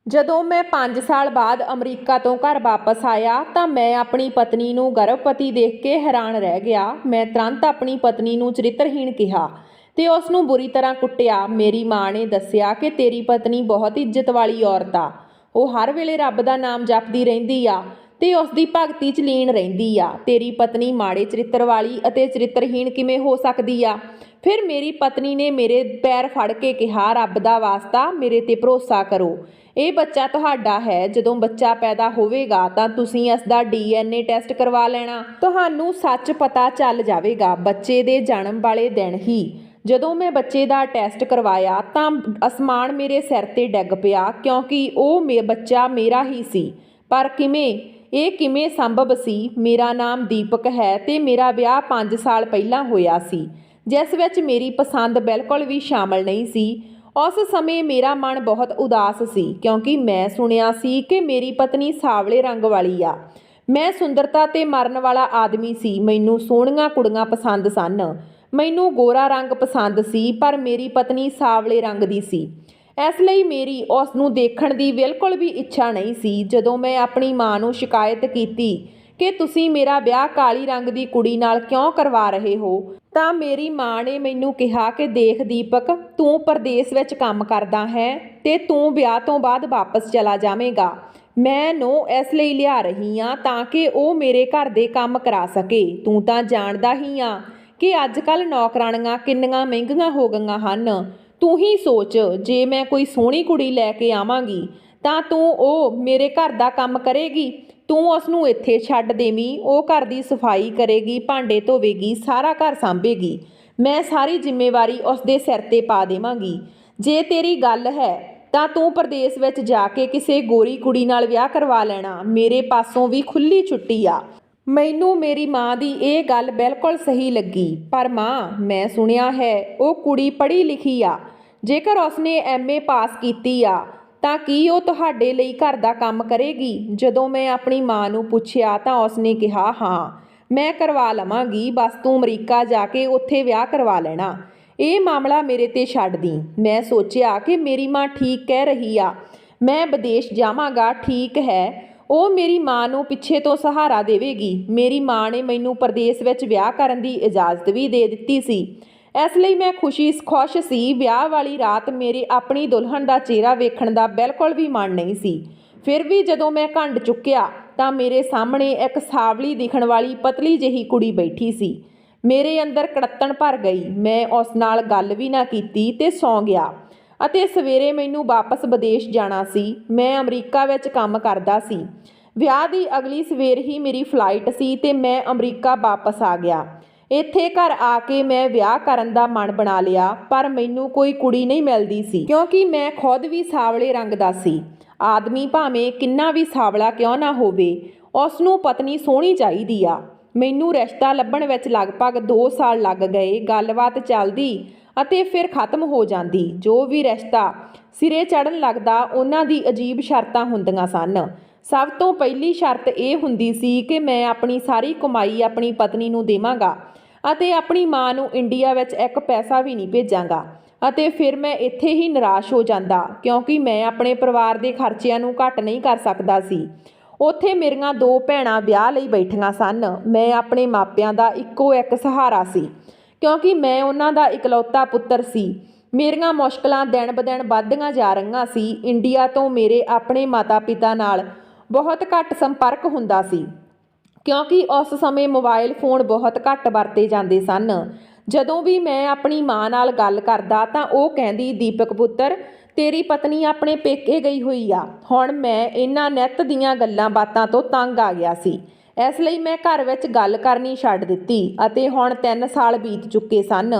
ਜਦੋਂ ਮੈਂ 5 ਸਾਲ ਬਾਅਦ ਅਮਰੀਕਾ ਤੋਂ ਘਰ ਵਾਪਸ ਆਇਆ ਤਾਂ ਮੈਂ ਆਪਣੀ ਪਤਨੀ ਨੂੰ ਗਰਭਵਤੀ ਦੇਖ ਕੇ ਹੈਰਾਨ ਰਹਿ ਗਿਆ। ਮੈਂ ਤੁਰੰਤ ਆਪਣੀ ਪਤਨੀ ਨੂੰ ਚਰਿੱਤਰਹੀਣ ਕਿਹਾ ਤੇ ਉਸ ਨੂੰ ਬੁਰੀ ਤਰ੍ਹਾਂ ਕੁੱਟਿਆ। ਮੇਰੀ ਮਾਂ ਨੇ ਦੱਸਿਆ ਕਿ ਤੇਰੀ ਪਤਨੀ ਬਹੁਤ ਇੱਜ਼ਤ ਵਾਲੀ ਔਰਤ ਆ। ਉਹ ਹਰ ਵੇਲੇ ਰੱਬ ਦਾ ਨਾਮ ਜਪਦੀ ਰਹਿੰਦੀ ਆ ਤੇ ਉਸ ਦੀ ਭਗਤੀ 'ਚ ਲੀਨ ਰਹਿੰਦੀ ਆ। ਤੇਰੀ ਪਤਨੀ ਮਾੜੇ ਚਰਿੱਤਰ ਵਾਲੀ ਅਤੇ ਚਰਿੱਤਰਹੀਣ ਕਿਵੇਂ ਹੋ ਸਕਦੀ ਆ? ਫਿਰ ਮੇਰੀ ਪਤਨੀ ਨੇ ਮੇਰੇ ਪੈਰ ਫੜ ਕੇ ਕਿਹਾ, ਰੱਬ ਦਾ ਵਾਸਤਾ ਮੇਰੇ ਤੇ ਭਰੋਸਾ ਕਰੋ। ਇਹ ਬੱਚਾ ਤੁਹਾਡਾ ਹੈ। ਜਦੋਂ ਬੱਚਾ ਪੈਦਾ ਹੋਵੇਗਾ ਤਾਂ ਤੁਸੀਂ ਇਸ ਦਾ DNA ਟੈਸਟ ਕਰਵਾ ਲੈਣਾ। ਤੁਹਾਨੂੰ ਸੱਚ ਪਤਾ ਚੱਲ ਜਾਵੇਗਾ ਬੱਚੇ ਦੇ ਜਨਮ ਵਾਲੇ ਦਿਨ ਹੀ। ਜਦੋਂ ਮੈਂ ਬੱਚੇ ਦਾ ਟੈਸਟ ਕਰਵਾਇਆ ਤਾਂ ਅਸਮਾਨ ਮੇਰੇ ਸਿਰ ਤੇ ਡਿੱਗ ਪਿਆ, ਕਿਉਂਕਿ ਉਹ ਬੱਚਾ ਮੇਰਾ ਹੀ ਸੀ। ਪਰ ਇਹ ਕਿਵੇਂ ਸੰਭਵ ਸੀ? ਮੇਰਾ ਨਾਮ ਦੀਪਕ ਹੈ ਤੇ ਮੇਰਾ ਵਿਆਹ 5 ਸਾਲ ਪਹਿਲਾਂ ਹੋਇਆ ਸੀ, ਜਿਸ ਵਿੱਚ ਮੇਰੀ ਪਸੰਦ ਬਿਲਕੁਲ ਵੀ ਸ਼ਾਮਲ ਨਹੀਂ ਸੀ। ਉਸ ਸਮੇਂ ਮੇਰਾ ਮਨ ਬਹੁਤ ਉਦਾਸ ਸੀ, ਕਿਉਂਕਿ ਮੈਂ ਸੁਣਿਆ ਸੀ ਕਿ ਮੇਰੀ ਪਤਨੀ ਸਾਵਲੇ ਰੰਗ ਵਾਲੀ ਆ। ਮੈਂ ਸੁੰਦਰਤਾ ਤੇ ਮਰਨ ਵਾਲਾ ਆਦਮੀ ਸੀ। ਮੈਨੂੰ ਸੋਹਣੀਆਂ ਕੁੜੀਆਂ ਪਸੰਦ ਸਨ। ਮੈਨੂੰ ਗੋਰਾ ਰੰਗ ਪਸੰਦ ਸੀ, ਪਰ ਮੇਰੀ ਪਤਨੀ ਸਾਵਲੇ ਰੰਗ ਦੀ ਸੀ। ਇਸ ਲਈ ਮੇਰੀ ਉਸ ਨੂੰ ਦੇਖਣ ਦੀ ਬਿਲਕੁਲ ਵੀ ਇੱਛਾ ਨਹੀਂ ਸੀ। ਜਦੋਂ ਮੈਂ ਆਪਣੀ ਮਾਂ ਨੂੰ ਸ਼ਿਕਾਇਤ ਕੀਤੀ ਕਿ ਤੁਸੀਂ ਮੇਰਾ ਵਿਆਹ ਕਾਲੀ ਰੰਗ ਦੀ ਕੁੜੀ ਨਾਲ ਕਿਉਂ ਕਰਵਾ ਰਹੇ ਹੋ, ਤਾਂ ਮੇਰੀ ਮਾਂ ਨੇ ਮੈਨੂੰ ਕਿਹਾ ਕਿ ਦੇਖ ਦੀਪਕ, ਤੂੰ ਪਰਦੇਸ ਵਿੱਚ ਕੰਮ ਕਰਦਾ ਹੈ ਤੇ ਤੂੰ ਵਿਆਹ ਤੋਂ ਬਾਅਦ ਵਾਪਸ ਚਲਾ ਜਾਵੇਂਗਾ। ਮੈਂ ਨੂੰ ਇਸ ਲਈ ਲਿਆ ਰਹੀ ਹਾਂ ਤਾਂ ਕਿ ਉਹ ਮੇਰੇ ਘਰ ਦੇ ਕੰਮ ਕਰਾ ਸਕੇ। ਤੂੰ ਤਾਂ ਜਾਣਦਾ ਹੀ ਆ ਕਿ ਅੱਜ ਕੱਲ੍ਹ ਨੌਕਰਾਣੀਆਂ ਕਿੰਨੀਆਂ ਮਹਿੰਗੀਆਂ ਹੋ ਗਈਆਂ ਹਨ। ਤੂੰ ਹੀ ਸੋਚ, ਜੇ ਮੈਂ ਕੋਈ ਸੋਹਣੀ ਕੁੜੀ ਲੈ ਕੇ ਆਵਾਂਗੀ ਤਾਂ ਉਹ ਮੇਰੇ ਘਰ ਦਾ ਕੰਮ ਕਰੇਗੀ। ਤੂੰ ਉਸ ਨੂੰ ਇੱਥੇ ਛੱਡ ਦੇਵੀਂ, ਉਹ ਘਰ ਦੀ ਸਫਾਈ ਕਰੇਗੀ, ਭਾਂਡੇ ਧੋਵੇਗੀ, ਸਾਰਾ ਘਰ ਸਾਂਭੇਗੀ। ਮੈਂ ਸਾਰੀ ਜ਼ਿੰਮੇਵਾਰੀ ਉਸ ਦੇ ਸਿਰ ਤੇ ਪਾ ਦੇਵਾਂਗੀ। ਜੇ ਤੇਰੀ ਗੱਲ ਹੈ ਤਾਂ ਤੂੰ ਪ੍ਰਦੇਸ ਵਿੱਚ ਜਾ ਕੇ ਕਿਸੇ ਗੋਰੀ ਕੁੜੀ ਨਾਲ ਵਿਆਹ ਕਰਵਾ ਲੈਣਾ। ਮੇਰੇ ਪਾਸੋਂ ਵੀ ਖੁੱਲ੍ਹੀ ਛੁੱਟੀ ਆ। ਮੈਨੂੰ ਮੇਰੀ ਮਾਂ ਦੀ ਇਹ ਗੱਲ ਬਿਲਕੁਲ ਸਹੀ ਲੱਗੀ। ਪਰ ਮਾਂ, ਮੈਂ ਸੁਣਿਆ ਹੈ ਉਹ ਕੁੜੀ ਪੜ੍ਹੀ ਲਿਖੀ ਆ। ਜੇਕਰ ਉਸਨੇ MA ਪਾਸ ਕੀਤੀ ਆ ਤਾਂ ਕੀ ਉਹ ਤੁਹਾਡੇ ਲਈ ਘਰ ਦਾ ਕੰਮ ਕਰੇਗੀ? ਜਦੋਂ ਮੈਂ ਆਪਣੀ ਮਾਂ ਨੂੰ ਪੁੱਛਿਆ ਤਾਂ ਉਸਨੇ ਕਿਹਾ, ਹਾਂ ਮੈਂ ਕਰਵਾ ਲਵਾਂਗੀ, ਬਸ ਤੂੰ ਅਮਰੀਕਾ ਜਾ ਕੇ ਉੱਥੇ ਵਿਆਹ ਕਰਵਾ ਲੈਣਾ। ਇਹ ਮਾਮਲਾ ਮੇਰੇ ਤੇ ਛੱਡ ਦੀ। ਮੈਂ ਸੋਚਿਆ ਕਿ ਮੇਰੀ ਮਾਂ ਠੀਕ ਕਹਿ ਰਹੀ ਆ। ਮੈਂ ਵਿਦੇਸ਼ ਜਾਵਾਂਗਾ, ਠੀਕ ਹੈ, ਉਹ ਮੇਰੀ ਮਾਂ ਨੂੰ ਪਿੱਛੇ ਤੋਂ ਸਹਾਰਾ ਦੇਵੇਗੀ। ਮੇਰੀ ਮਾਂ ਨੇ ਮੈਨੂੰ ਪ੍ਰਦੇਸ ਵਿੱਚ ਵਿਆਹ ਕਰਨ ਦੀ ਇਜਾਜ਼ਤ ਵੀ ਦੇ ਦਿੱਤੀ ਸੀ। ਇਸ ਲਈ ਮੈਂ ਖੁਸ਼ ਸੀ। ਵਿਆਹ ਵਾਲੀ ਰਾਤ ਮੇਰੇ ਆਪਣੀ ਦੁਲਹਨ ਦਾ ਚਿਹਰਾ ਵੇਖਣ ਦਾ ਬਿਲਕੁਲ ਵੀ ਮਨ ਨਹੀਂ ਸੀ। ਫਿਰ ਵੀ ਜਦੋਂ ਮੈਂ ਘੰਡ ਚੁੱਕਿਆ ਤਾਂ ਮੇਰੇ ਸਾਹਮਣੇ ਇੱਕ ਸਾਵਲੀ ਦਿਖਣ ਵਾਲੀ ਪਤਲੀ ਜਿਹੀ ਕੁੜੀ ਬੈਠੀ ਸੀ। ਮੇਰੇ ਅੰਦਰ ਕੜੱਤਣ ਭਰ ਗਈ। ਮੈਂ ਉਸ ਨਾਲ ਗੱਲ ਵੀ ਨਾ ਕੀਤੀ ਤੇ ਸੌਂ ਗਿਆ। ਅਤੇ ਸਵੇਰੇ ਮੈਨੂੰ ਵਾਪਸ ਵਿਦੇਸ਼ ਜਾਣਾ ਸੀ। ਮੈਂ ਅਮਰੀਕਾ ਵਿੱਚ ਕੰਮ ਕਰਦਾ ਸੀ। ਵਿਆਹ ਦੀ ਅਗਲੀ ਸਵੇਰ ਹੀ ਮੇਰੀ ਫਲਾਈਟ ਸੀ ਤੇ ਮੈਂ ਅਮਰੀਕਾ ਵਾਪਸ ਆ ਗਿਆ। ਇੱਥੇ ਘਰ ਆ ਕੇ ਮੈਂ ਵਿਆਹ ਕਰਨ ਦਾ ਮਨ ਬਣਾ ਲਿਆ, ਪਰ ਮੈਨੂੰ ਕੋਈ ਕੁੜੀ ਨਹੀਂ ਮਿਲਦੀ ਸੀ, ਕਿਉਂਕਿ ਮੈਂ ਖੁਦ ਵੀ ਸਾਵਲੇ ਰੰਗ ਦਾ ਸੀ। ਆਦਮੀ ਭਾਵੇਂ ਕਿੰਨਾ ਵੀ ਸਾਵਲਾ ਕਿਉਂ ਨਾ ਹੋਵੇ, ਉਸ ਨੂੰ ਪਤਨੀ ਸੋਹਣੀ ਚਾਹੀਦੀ ਆ। ਮੈਨੂੰ ਰਿਸ਼ਤਾ ਲੱਭਣ ਵਿੱਚ ਲਗਭਗ 2 ਸਾਲ ਲੱਗ ਗਏ। ਗੱਲਬਾਤ ਚੱਲਦੀ ਅਤੇ ਫਿਰ ਖਤਮ ਹੋ ਜਾਂਦੀ। ਜੋ ਵੀ ਰਿਸ਼ਤਾ ਸਿਰੇ ਚੜ੍ਹਨ ਲੱਗਦਾ, ਉਹਨਾਂ ਦੀ ਅਜੀਬ ਸ਼ਰਤਾਂ ਹੁੰਦੀਆਂ ਸਨ। ਸਭ ਤੋਂ ਪਹਿਲੀ ਸ਼ਰਤ ਇਹ ਹੁੰਦੀ ਸੀ ਕਿ ਮੈਂ ਆਪਣੀ ਸਾਰੀ ਕਮਾਈ ਆਪਣੀ ਪਤਨੀ ਨੂੰ ਦੇਵਾਂਗਾ ਅਤੇ ਆਪਣੀ ਮਾਂ ਨੂੰ ਇੰਡੀਆ ਵਿੱਚ ਇੱਕ ਪੈਸਾ ਵੀ ਨਹੀਂ ਭੇਜਾਂਗਾ। ਅਤੇ ਫਿਰ ਮੈਂ ਇੱਥੇ ਹੀ ਨਿਰਾਸ਼ ਹੋ ਜਾਂਦਾ, ਕਿਉਂਕਿ ਮੈਂ ਆਪਣੇ ਪਰਿਵਾਰ ਦੇ ਖਰਚਿਆਂ ਨੂੰ ਘੱਟ ਨਹੀਂ ਕਰ ਸਕਦਾ ਸੀ। ਉੱਥੇ ਮੇਰੀਆਂ 2 ਭੈਣਾਂ ਵਿਆਹ ਲਈ ਬੈਠੀਆਂ ਸਨ। ਮੈਂ ਆਪਣੇ ਮਾਪਿਆਂ ਦਾ ਇੱਕੋ ਇੱਕ ਸਹਾਰਾ ਸੀ, ਕਿਉਂਕਿ ਮੈਂ ਉਹਨਾਂ ਦਾ ਇਕਲੌਤਾ ਪੁੱਤਰ ਸੀ। ਮੇਰੀਆਂ ਮੁਸ਼ਕਲਾਂ ਦਿਨ ਬ ਦਿਨ ਵੱਧਦੀਆਂ ਜਾ ਰਹੀਆਂ ਸੀ। ਇੰਡੀਆ ਤੋਂ ਮੇਰੇ ਆਪਣੇ ਮਾਤਾ ਪਿਤਾ ਨਾਲ ਬਹੁਤ ਘੱਟ ਸੰਪਰਕ ਹੁੰਦਾ ਸੀ, ਕਿਉਂਕਿ ਉਸ ਸਮੇਂ ਮੋਬਾਈਲ ਫੋਨ ਬਹੁਤ ਘੱਟ ਵਰਤੇ ਜਾਂਦੇ ਸਨ। ਜਦੋਂ ਵੀ ਮੈਂ ਆਪਣੀ ਮਾਂ ਨਾਲ ਗੱਲ ਕਰਦਾ ਤਾਂ ਉਹ ਕਹਿੰਦੀ, ਦੀਪਕ ਪੁੱਤਰ, ਤੇਰੀ ਪਤਨੀ ਆਪਣੇ ਪੇਕੇ ਗਈ ਹੋਈ ਆ। ਹੁਣ ਮੈਂ ਇਹਨਾਂ ਨਿੱਤ ਦੀਆਂ ਗੱਲਾਂ ਬਾਤਾਂ ਤੋਂ ਤੰਗ ਆ ਗਿਆ ਸੀ। ਇਸ ਲਈ ਮੈਂ ਘਰ ਵਿੱਚ ਗੱਲ ਕਰਨੀ ਛੱਡ ਦਿੱਤੀ ਅਤੇ ਹੁਣ 3 ਸਾਲ ਬੀਤ ਚੁੱਕੇ ਸਨ।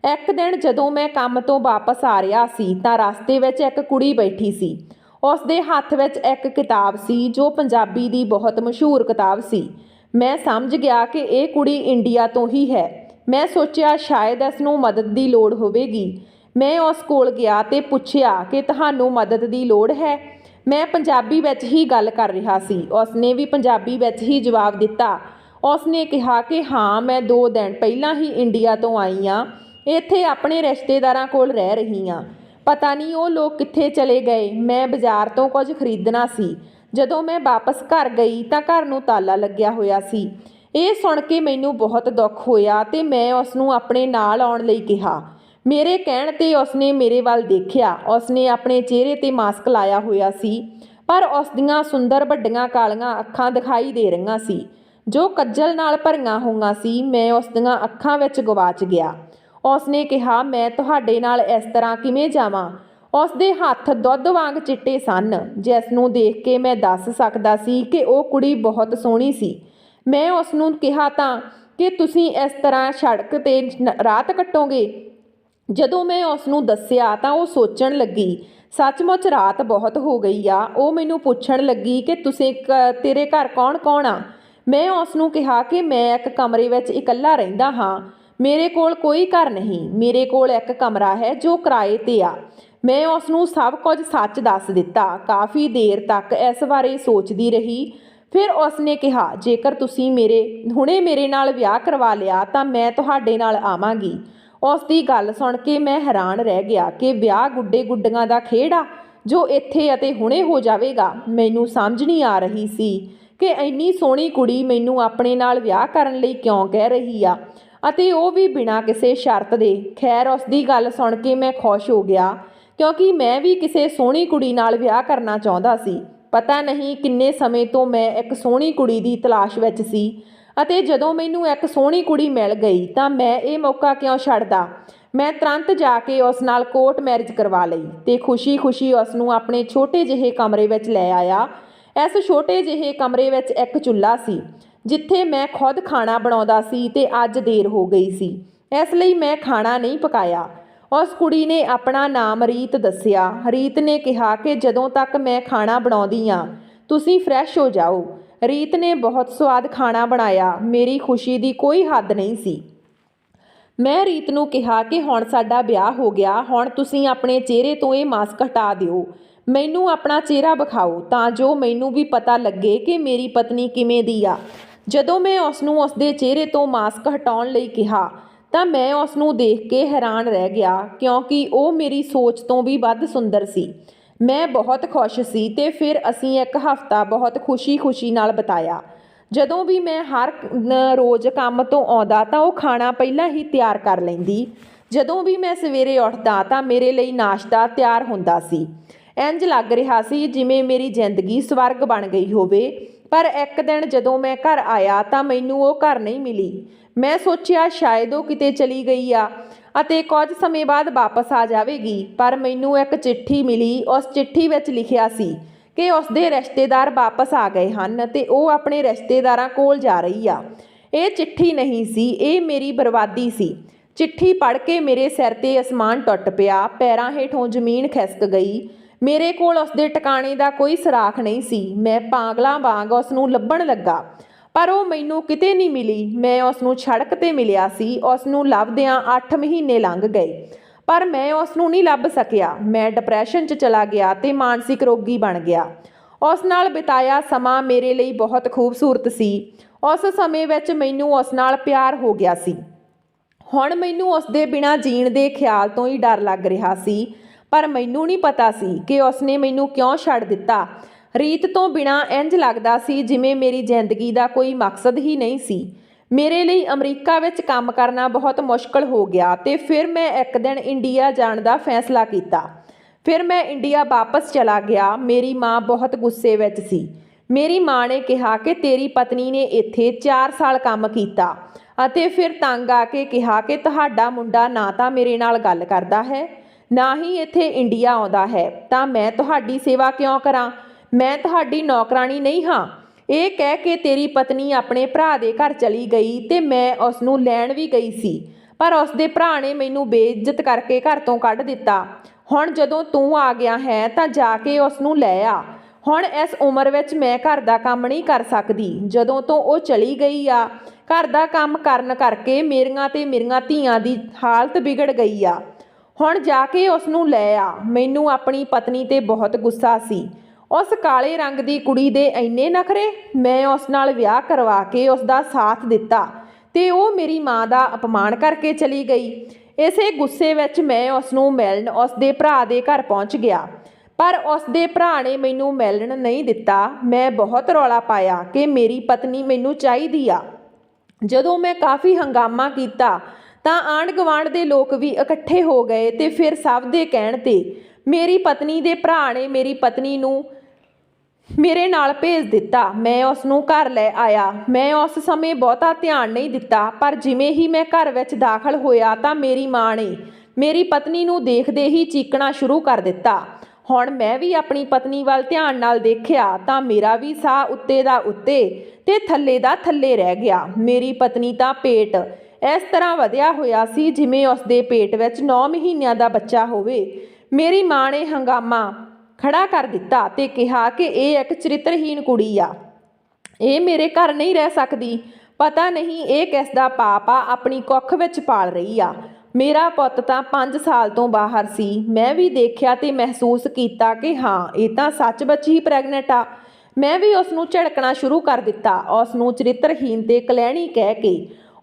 ਇੱਕ ਦਿਨ ਜਦੋਂ ਮੈਂ ਕੰਮ ਤੋਂ ਵਾਪਸ ਆ ਰਿਹਾ ਸੀ ਤਾਂ ਰਸਤੇ ਵਿੱਚ ਇੱਕ ਕੁੜੀ ਬੈਠੀ ਸੀ। ਉਸ ਦੇ ਹੱਥ ਵਿੱਚ ਇੱਕ ਕਿਤਾਬ ਸੀ ਜੋ ਪੰਜਾਬੀ ਦੀ ਬਹੁਤ ਮਸ਼ਹੂਰ ਕਿਤਾਬ ਸੀ। ਮੈਂ ਸਮਝ ਗਿਆ ਕਿ ਇਹ ਕੁੜੀ ਇੰਡੀਆ ਤੋਂ ਹੀ ਹੈ। ਮੈਂ ਸੋਚਿਆ ਸ਼ਾਇਦ ਇਸ ਨੂੰ ਮਦਦ ਦੀ ਲੋੜ ਹੋਵੇਗੀ। ਮੈਂ ਉਸ ਕੋਲ ਗਿਆ ਤੇ ਪੁੱਛਿਆ ਕਿ ਤੁਹਾਨੂੰ ਮਦਦ ਦੀ ਲੋੜ ਹੈ। ਮੈਂ ਪੰਜਾਬੀ ਵਿੱਚ ਹੀ ਗੱਲ ਕਰ ਰਿਹਾ ਸੀ। ਉਸਨੇ ਵੀ ਪੰਜਾਬੀ ਵਿੱਚ ਹੀ ਜਵਾਬ ਦਿੱਤਾ। ਉਸਨੇ ਕਿਹਾ ਕਿ ਹਾਂ, ਮੈਂ 2 ਦਿਨ ਪਹਿਲਾਂ ਹੀ ਇੰਡੀਆ ਤੋਂ ਆਈ ਹਾਂ। ਇੱਥੇ ਆਪਣੇ ਰਿਸ਼ਤੇਦਾਰਾਂ ਕੋਲ ਰਹਿ ਰਹੀ ਹਾਂ। ਪਤਾ ਨਹੀਂ ਉਹ ਲੋਕ ਕਿੱਥੇ ਚਲੇ ਗਏ। ਮੈਂ ਬਾਜ਼ਾਰ ਤੋਂ ਕੁਝ ਖਰੀਦਣਾ ਸੀ। ਜਦੋਂ ਮੈਂ ਵਾਪਸ ਘਰ ਗਈ ਤਾਂ ਘਰ ਨੂੰ ਤਾਲਾ ਲੱਗਿਆ ਹੋਇਆ ਸੀ। ਇਹ ਸੁਣ ਕੇ ਮੈਨੂੰ ਬਹੁਤ ਦੁੱਖ ਹੋਇਆ ਤੇ ਮੈਂ ਉਸ ਨੂੰ ਆਪਣੇ ਨਾਲ ਆਉਣ ਲਈ ਕਿਹਾ। ਮੇਰੇ ਕਹਿਣ 'ਤੇ ਉਸਨੇ ਮੇਰੇ ਵੱਲ ਦੇਖਿਆ। ਉਸਨੇ ਆਪਣੇ ਚਿਹਰੇ 'ਤੇ ਮਾਸਕ ਲਾਇਆ ਹੋਇਆ ਸੀ, ਪਰ ਉਸ ਦੀਆਂ ਸੁੰਦਰ ਵੱਡੀਆਂ ਕਾਲੀਆਂ ਅੱਖਾਂ ਦਿਖਾਈ ਦੇ ਰਹੀਆਂ ਸੀ ਜੋ ਕੱਜਲ ਨਾਲ ਭਰੀਆਂ ਹੋਈਆਂ ਸੀ। ਮੈਂ ਉਸ ਦੀਆਂ ਅੱਖਾਂ ਵਿੱਚ ਗਵਾਚ ਗਿਆ। ਉਸਨੇ ਕਿਹਾ, ਮੈਂ ਤੁਹਾਡੇ ਨਾਲ ਇਸ ਤਰ੍ਹਾਂ ਕਿਵੇਂ ਜਾਵਾਂ? ਉਸ ਦੇ ਹੱਥ ਦੁੱਧ ਵਾਂਗ ਚਿੱਟੇ ਸਨ, ਜਿਸ ਨੂੰ ਦੇਖ ਕੇ ਮੈਂ ਦੱਸ ਸਕਦਾ ਸੀ ਕਿ ਉਹ ਕੁੜੀ ਬਹੁਤ ਸੋਹਣੀ ਸੀ। ਮੈਂ ਉਸ ਨੂੰ ਕਿਹਾ ਤਾਂ ਕਿ ਤੁਸੀਂ ਇਸ ਤਰ੍ਹਾਂ ਸੜਕ 'ਤੇ ਰਾਤ ਕੱਟੋਗੇ? ਜਦੋਂ ਮੈਂ ਉਸ ਨੂੰ ਦੱਸਿਆ ਤਾਂ ਉਹ ਸੋਚਣ ਲੱਗੀ, ਸੱਚਮੁੱਚ ਰਾਤ ਬਹੁਤ ਹੋ ਗਈ ਆ। ਉਹ ਮੈਨੂੰ ਪੁੱਛਣ ਲੱਗੀ ਕਿ ਤੇਰੇ ਘਰ ਕੌਣ ਕੌਣ ਆ? ਮੈਂ ਉਸ ਨੂੰ ਕਿਹਾ ਕਿ ਮੈਂ ਇੱਕ ਕਮਰੇ ਵਿੱਚ ਇਕੱਲਾ ਰਹਿੰਦਾ ਹਾਂ। ਮੇਰੇ ਕੋਲ ਕੋਈ ਘਰ ਨਹੀਂ। ਮੇਰੇ ਕੋਲ ਇੱਕ ਕਮਰਾ ਹੈ ਜੋ ਕਿਰਾਏ 'ਤੇ ਆ। ਮੈਂ ਉਸ ਨੂੰ ਸਭ ਕੁਝ ਸੱਚ ਦੱਸ ਦਿੱਤਾ। ਕਾਫੀ ਦੇਰ ਤੱਕ ਇਸ ਬਾਰੇ ਸੋਚਦੀ ਰਹੀ। ਫਿਰ ਉਸ ਨੇ ਕਿਹਾ, ਜੇਕਰ ਤੁਸੀਂ ਹੁਣੇ ਮੇਰੇ ਨਾਲ ਵਿਆਹ ਕਰਵਾ ਲਿਆ ਤਾਂ ਮੈਂ ਤੁਹਾਡੇ ਨਾਲ ਆਵਾਂਗੀ। ਉਸ ਦੀ ਗੱਲ ਸੁਣ ਕੇ ਮੈਂ ਹੈਰਾਨ ਰਹਿ ਗਿਆ ਕਿ ਵਿਆਹ ਗੁੱਡੇ ਗੁੱਡੀਆਂ ਦਾ ਖੇਡ ਆ ਜੋ ਇੱਥੇ ਅਤੇ ਹੁਣੇ ਹੋ ਜਾਵੇਗਾ। ਮੈਨੂੰ ਸਮਝ ਨਹੀਂ ਆ ਰਹੀ ਸੀ ਕਿ ਇੰਨੀ ਸੋਹਣੀ ਕੁੜੀ ਮੈਨੂੰ ਆਪਣੇ ਨਾਲ ਵਿਆਹ ਕਰਨ ਲਈ ਕਿਉਂ ਕਹਿ ਰਹੀ ਆ, ਅਤੇ ਉਹ ਵੀ ਬਿਨਾਂ ਕਿਸੇ ਸ਼ਰਤ ਦੇ। ਖੈਰ, ਉਸ ਦੀ ਗੱਲ ਸੁਣ ਕੇ ਮੈਂ ਖੁਸ਼ ਹੋ ਗਿਆ ਕਿਉਂਕਿ ਮੈਂ ਵੀ ਕਿਸੇ ਸੋਹਣੀ ਕੁੜੀ ਨਾਲ ਵਿਆਹ ਕਰਨਾ ਚਾਹੁੰਦਾ ਸੀ। ਪਤਾ ਨਹੀਂ ਕਿੰਨੇ ਸਮੇਂ ਤੋਂ ਮੈਂ ਇੱਕ ਸੋਹਣੀ ਕੁੜੀ ਦੀ ਤਲਾਸ਼ ਵਿੱਚ ਸੀ, ਅਤੇ ਜਦੋਂ ਮੈਨੂੰ ਇੱਕ ਸੋਹਣੀ ਕੁੜੀ ਮਿਲ ਗਈ ਤਾਂ ਮੈਂ ਇਹ ਮੌਕਾ ਕਿਉਂ ਛੱਡਦਾ। ਮੈਂ ਤੁਰੰਤ ਜਾ ਕੇ ਉਸ ਨਾਲ ਕੋਰਟ ਮੈਰਿਜ ਕਰਵਾ ਲਈ ਤੇ ਖੁਸ਼ੀ-ਖੁਸ਼ੀ ਉਸ ਨੂੰ ਆਪਣੇ ਛੋਟੇ ਜਿਹੇ ਕਮਰੇ ਵਿੱਚ ਲੈ ਆਇਆ। ਇਸ ਛੋਟੇ ਜਿਹੇ ਕਮਰੇ ਵਿੱਚ ਇੱਕ ਚੁੱਲ੍ਹਾ ਸੀ ਜਿੱਥੇ ਮੈਂ ਖੁਦ ਖਾਣਾ ਬਣਾਉਂਦਾ ਸੀ ਤੇ ਅੱਜ ਦੇਰ ਹੋ ਗਈ ਸੀ, ਇਸ ਲਈ ਮੈਂ ਖਾਣਾ ਨਹੀਂ ਪਕਾਇਆ। ਉਸ ਕੁੜੀ ਨੇ ਆਪਣਾ ਨਾਮ ਰੀਤ ਦੱਸਿਆ। ਰੀਤ ਨੇ ਕਿਹਾ ਕਿ ਜਦੋਂ ਤੱਕ ਮੈਂ ਖਾਣਾ ਬਣਾਉਂਦੀ ਹਾਂ ਤੁਸੀਂ ਫਰੈਸ਼ ਹੋ ਜਾਓ। ਰੀਤ ਨੇ ਬਹੁਤ ਸਵਾਦ ਖਾਣਾ ਬਣਾਇਆ। ਮੇਰੀ ਖੁਸ਼ੀ ਦੀ ਕੋਈ ਹੱਦ ਨਹੀਂ ਸੀ। ਮੈਂ ਰੀਤ ਨੂੰ ਕਿਹਾ ਕਿ ਹੁਣ ਸਾਡਾ ਵਿਆਹ ਹੋ ਗਿਆ, ਹੁਣ ਤੁਸੀਂ ਆਪਣੇ ਚਿਹਰੇ ਤੋਂ ਇਹ ਮਾਸਕ ਹਟਾ ਦਿਓ। ਮੈਨੂੰ ਆਪਣਾ ਚਿਹਰਾ ਵਿਖਾਓ ਤਾਂ ਜੋ ਮੈਨੂੰ ਵੀ ਪਤਾ ਲੱਗੇ ਕਿ ਮੇਰੀ ਪਤਨੀ ਕਿਵੇਂ ਦੀ ਆ। ਜਦੋਂ ਮੈਂ ਉਸ ਨੂੰ ਉਸ ਦੇ ਚਿਹਰੇ ਤੋਂ ਮਾਸਕ ਹਟਾਉਣ ਲਈ ਕਿਹਾ ਤਾਂ ਮੈਂ ਉਸ ਨੂੰ ਦੇਖ ਕੇ ਹੈਰਾਨ ਰਹਿ ਗਿਆ ਕਿਉਂਕਿ ਉਹ ਮੇਰੀ ਸੋਚ ਤੋਂ ਵੀ ਵੱਧ ਸੁੰਦਰ ਸੀ। ਮੈਂ ਬਹੁਤ ਖੁਸ਼ ਸੀ ਤੇ ਫਿਰ ਅਸੀਂ ਇੱਕ ਹਫ਼ਤਾ ਬਹੁਤ ਖੁਸ਼ੀ-ਖੁਸ਼ੀ ਨਾਲ ਬਿਤਾਇਆ। ਜਦੋਂ ਵੀ ਮੈਂ ਹਰ ਰੋਜ਼ ਕੰਮ ਤੋਂ ਆਉਂਦਾ ਤਾਂ ਉਹ ਖਾਣਾ ਪਹਿਲਾਂ ਹੀ ਤਿਆਰ ਕਰ ਲੈਂਦੀ। ਜਦੋਂ ਵੀ ਮੈਂ ਸਵੇਰੇ ਉੱਠਦਾ ਤਾਂ ਮੇਰੇ ਲਈ ਨਾਸ਼ਤਾ ਤਿਆਰ ਹੁੰਦਾ ਸੀ। ਇੰਝ ਲੱਗ ਰਿਹਾ ਸੀ ਜਿਵੇਂ ਮੇਰੀ ਜ਼ਿੰਦਗੀ ਸਵਰਗ ਬਣ ਗਈ ਹੋਵੇ। ਪਰ ਇੱਕ ਦਿਨ ਜਦੋਂ ਮੈਂ ਘਰ ਆਇਆ ਤਾਂ ਮੈਨੂੰ ਉਹ ਘਰ ਨਹੀਂ ਮਿਲੀ। ਮੈਂ ਸੋਚਿਆ ਸ਼ਾਇਦ ਉਹ ਕਿਤੇ ਚਲੀ ਗਈ ਆ ਅਤੇ ਕੁਝ ਸਮੇਂ ਬਾਅਦ ਵਾਪਸ ਆ ਜਾਵੇਗੀ, ਪਰ ਮੈਨੂੰ ਇੱਕ ਚਿੱਠੀ ਮਿਲੀ। ਉਸ ਚਿੱਠੀ ਵਿੱਚ ਲਿਖਿਆ ਸੀ ਕਿ ਉਸ ਦੇ ਰਿਸ਼ਤੇਦਾਰ ਵਾਪਸ ਆ ਗਏ ਹਨ ਅਤੇ ਉਹ ਆਪਣੇ ਰਿਸ਼ਤੇਦਾਰਾਂ ਕੋਲ ਜਾ ਰਹੀ ਆ। ਇਹ ਚਿੱਠੀ ਨਹੀਂ ਸੀ, ਇਹ ਮੇਰੀ ਬਰਬਾਦੀ ਸੀ। ਚਿੱਠੀ ਪੜ੍ਹ ਕੇ ਮੇਰੇ ਸਿਰ 'ਤੇ ਅਸਮਾਨ ਟੁੱਟ ਪਿਆ, ਪੈਰਾਂ ਹੇਠੋਂ ਜ਼ਮੀਨ ਖਿਸਕ ਗਈ। ਮੇਰੇ ਕੋਲ ਉਸ ਦੇ ਟਿਕਾਣੇ ਦਾ ਕੋਈ ਸੁਰਾਖ ਨਹੀਂ ਸੀ। ਮੈਂ ਪਾਗਲਾਂ ਵਾਂਗ ਉਸ ਨੂੰ ਲੱਭਣ ਲੱਗਾ, ਪਰ ਉਹ ਮੈਨੂੰ ਕਿਤੇ ਨਹੀਂ ਮਿਲੀ। ਮੈਂ ਉਸ ਨੂੰ ਸੜਕ 'ਤੇ ਮਿਲਿਆ ਸੀ। ਉਸ ਨੂੰ ਲੱਭਦਿਆਂ 8 ਮਹੀਨੇ ਲੰਘ ਗਏ, ਪਰ ਮੈਂ ਉਸ ਨੂੰ ਨਹੀਂ ਲੱਭ ਸਕਿਆ। ਮੈਂ ਡਿਪਰੈਸ਼ਨ 'ਚ ਚਲਾ ਗਿਆ ਤੇ ਮਾਨਸਿਕ ਰੋਗੀ ਬਣ ਗਿਆ। ਉਸ ਨਾਲ ਬਿਤਾਇਆ ਸਮਾਂ ਮੇਰੇ ਲਈ ਬਹੁਤ ਖੂਬਸੂਰਤ ਸੀ। ਉਸ ਸਮੇਂ ਵਿੱਚ ਮੈਨੂੰ ਉਸ ਨਾਲ ਪਿਆਰ ਹੋ ਗਿਆ ਸੀ। ਹੁਣ ਮੈਨੂੰ ਉਸ ਦੇ ਬਿਨਾਂ ਜੀਣ ਦੇ ਖਿਆਲ ਤੋਂ ਹੀ ਡਰ ਲੱਗ ਰਿਹਾ ਸੀ, ਪਰ ਮੈਨੂੰ ਨਹੀਂ ਪਤਾ ਸੀ ਕਿ ਉਸ ਨੇ ਮੈਨੂੰ ਕਿਉਂ ਛੱਡ ਦਿੱਤਾ। ਰੀਤ ਤੋਂ ਬਿਨਾਂ ਇੰਝ ਲੱਗਦਾ ਸੀ ਜਿਵੇਂ ਮੇਰੀ ਜ਼ਿੰਦਗੀ ਦਾ ਕੋਈ ਮਕਸਦ ਹੀ ਨਹੀਂ ਸੀ। ਮੇਰੇ ਲਈ ਅਮਰੀਕਾ ਵਿੱਚ ਕੰਮ ਕਰਨਾ ਬਹੁਤ ਮੁਸ਼ਕਲ ਹੋ ਗਿਆ ਤੇ ਫਿਰ ਮੈਂ ਇੱਕ ਦਿਨ ਇੰਡੀਆ ਜਾਣ ਦਾ ਫੈਸਲਾ ਕੀਤਾ। ਫਿਰ ਮੈਂ ਇੰਡੀਆ ਵਾਪਸ ਚਲਾ ਗਿਆ। ਮੇਰੀ ਮਾਂ ਬਹੁਤ ਗੁੱਸੇ ਵਿੱਚ ਸੀ। ਮੇਰੀ ਮਾਂ ਨੇ ਕਿਹਾ ਕਿ ਤੇਰੀ ਪਤਨੀ ਨੇ ਇੱਥੇ 4 ਸਾਲ ਕੰਮ ਕੀਤਾ ਅਤੇ ਫਿਰ ਤੰਗ ਆ ਕੇ ਕਿਹਾ ਕਿ ਤੁਹਾਡਾ ਮੁੰਡਾ ਨਾ ਤਾਂ ਮੇਰੇ ਨਾਲ ਗੱਲ ਕਰਦਾ ਹੈ, ਨਾ ਹੀ ਇੱਥੇ ਇੰਡੀਆ ਆਉਂਦਾ ਹੈ, ਤਾਂ ਮੈਂ ਤੁਹਾਡੀ ਸੇਵਾ ਕਿਉਂ ਕਰਾਂ? ਮੈਂ ਤੁਹਾਡੀ ਨੌਕਰਾਨੀ ਨਹੀਂ ਹਾਂ। ਇਹ ਕਹਿ ਕੇ ਤੇਰੀ ਪਤਨੀ ਆਪਣੇ ਭਰਾ ਦੇ ਘਰ ਚਲੀ ਗਈ ਤੇ ਮੈਂ ਉਸ ਨੂੰ ਲੈਣ ਵੀ ਗਈ ਸੀ, ਪਰ ਉਸ ਦੇ ਭਰਾ ਨੇ ਮੈਨੂੰ ਬੇਇੱਜ਼ਤ ਕਰਕੇ ਘਰ ਤੋਂ ਕੱਢ ਦਿੱਤਾ। ਹੁਣ ਜਦੋਂ ਤੂੰ ਆ ਗਿਆ ਹੈ ਤਾਂ ਜਾ ਕੇ ਉਸ ਨੂੰ ਲੈ ਆ। ਹੁਣ ਇਸ ਉਮਰ ਵਿੱਚ ਮੈਂ ਘਰ ਦਾ ਕੰਮ ਨਹੀਂ ਕਰ ਸਕਦੀ। ਜਦੋਂ ਤੋਂ ਉਹ ਚਲੀ ਗਈ ਆ, ਘਰ ਦਾ ਕੰਮ ਕਰਨ ਕਰਕੇ ਮੇਰੀਆਂ ਤੇ ਮੇਰੀਆਂ ਧੀਆਂ ਦੀ ਹਾਲਤ ਵਿਗੜ ਗਈ ਆ। ਹੁਣ ਜਾ ਕੇ ਉਸ ਨੂੰ ਲੈ ਆ। ਮੈਨੂੰ ਆਪਣੀ ਪਤਨੀ 'ਤੇ ਬਹੁਤ ਗੁੱਸਾ ਸੀ। ਉਸ ਕਾਲੇ ਰੰਗ ਦੀ ਕੁੜੀ ਦੇ ਇੰਨੇ ਨਖਰੇ। ਮੈਂ ਉਸ ਨਾਲ ਵਿਆਹ ਕਰਵਾ ਕੇ ਉਸ ਦਾ ਸਾਥ ਦਿੱਤਾ ਤੇ ਉਹ ਮੇਰੀ ਮਾਂ ਦਾ ਅਪਮਾਨ ਕਰਕੇ ਚਲੀ ਗਈ। ਇਸੇ ਗੁੱਸੇ ਵਿੱਚ ਮੈਂ ਉਸ ਨੂੰ ਮਿਲਣ ਉਸ ਦੇ ਭਰਾ ਦੇ ਘਰ ਪਹੁੰਚ ਗਿਆ, ਪਰ ਉਸ ਦੇ ਭਰਾ ਨੇ ਮੈਨੂੰ ਮਿਲਣ ਨਹੀਂ ਦਿੱਤਾ। ਮੈਂ ਬਹੁਤ ਰੌਲਾ ਪਾਇਆ ਕਿ ਮੇਰੀ ਪਤਨੀ ਮੈਨੂੰ ਚਾਹੀਦੀ ਆ। ਜਦੋਂ ਮੈਂ ਕਾਫੀ ਹੰਗਾਮਾ ਕੀਤਾ ਤਾਂ ਆਂਢ ਗੁਆਂਢ ਦੇ ਲੋਕ ਵੀ ਇਕੱਠੇ ਹੋ ਗਏ ਤੇ ਫਿਰ ਸਭ ਦੇ ਕਹਿਣ ਤੇ ਮੇਰੀ ਪਤਨੀ ਦੇ ਭਰਾ ਨੇ ਮੇਰੀ ਪਤਨੀ ਨੂੰ ਮੇਰੇ ਨਾਲ ਭੇਜ ਦਿੱਤਾ। ਮੈਂ ਉਸ ਨੂੰ ਘਰ ਲੈ ਆਇਆ। ਮੈਂ ਉਸ ਸਮੇਂ ਬਹੁਤਾ ਧਿਆਨ ਨਹੀਂ ਦਿੱਤਾ, ਪਰ ਜਿਵੇਂ ਹੀ ਮੈਂ ਘਰ ਵਿੱਚ ਦਾਖਲ ਹੋਇਆ ਤਾਂ ਮੇਰੀ ਮਾਂ ਨੇ ਮੇਰੀ ਪਤਨੀ ਨੂੰ ਦੇਖਦੇ ਹੀ ਚੀਕਣਾ ਸ਼ੁਰੂ ਕਰ ਦਿੱਤਾ। ਹੁਣ ਮੈਂ ਵੀ ਆਪਣੀ ਪਤਨੀ ਵੱਲ ਧਿਆਨ ਨਾਲ ਦੇਖਿਆ ਤਾਂ ਮੇਰਾ ਵੀ ਸਾਹ ਉੱਤੇ ਦਾ ਉੱਤੇ ਤੇ ਥੱਲੇ ਦਾ ਥੱਲੇ ਰਹਿ ਗਿਆ। ਮੇਰੀ ਪਤਨੀ ਦਾ ਪੇਟ ਇਸ ਤਰ੍ਹਾਂ ਵਧਿਆ ਹੋਇਆ ਸੀ ਜਿਵੇਂ ਉਸ ਦੇ ਪੇਟ ਵਿੱਚ 9 ਮਹੀਨਿਆਂ ਦਾ ਬੱਚਾ ਹੋਵੇ। ਮੇਰੀ ਮਾਂ ਨੇ ਹੰਗਾਮਾ ਖੜਾ ਕਰ ਦਿੱਤਾ ਤੇ ਕਿਹਾ ਕਿ ਇਹ ਇੱਕ ਚਰਿੱਤਰਹੀਣ ਕੁੜੀ ਆ, ਇਹ ਮੇਰੇ ਘਰ ਨਹੀਂ ਰਹਿ ਸਕਦੀ। ਪਤਾ ਨਹੀਂ ਇਹ ਕਿਸ ਦਾ ਪਾਪ ਆ, ਆਪਣੀ ਕੁੱਖ ਵਿੱਚ ਪਾਲ ਰਹੀ ਆ। ਮੇਰਾ ਪੁੱਤ ਤਾਂ 5 ਸਾਲ ਤੋਂ ਬਾਹਰ ਸੀ। ਮੈਂ ਵੀ ਦੇਖਿਆ ਤੇ ਮਹਿਸੂਸ ਕੀਤਾ ਕਿ ਹਾਂ, ਇਹ ਤਾਂ ਸੱਚ-ਮੁੱਚ ਹੀ ਪ੍ਰੈਗਨੈਂਟ ਆ। ਮੈਂ ਵੀ ਉਸ ਨੂੰ ਝਿੜਕਣਾ ਸ਼ੁਰੂ ਕਰ ਦਿੱਤਾ। ਉਸ ਨੂੰ ਚਰਿੱਤਰਹੀਣ ਤੇ ਕਲੈਣੀ ਕਹਿ ਕੇ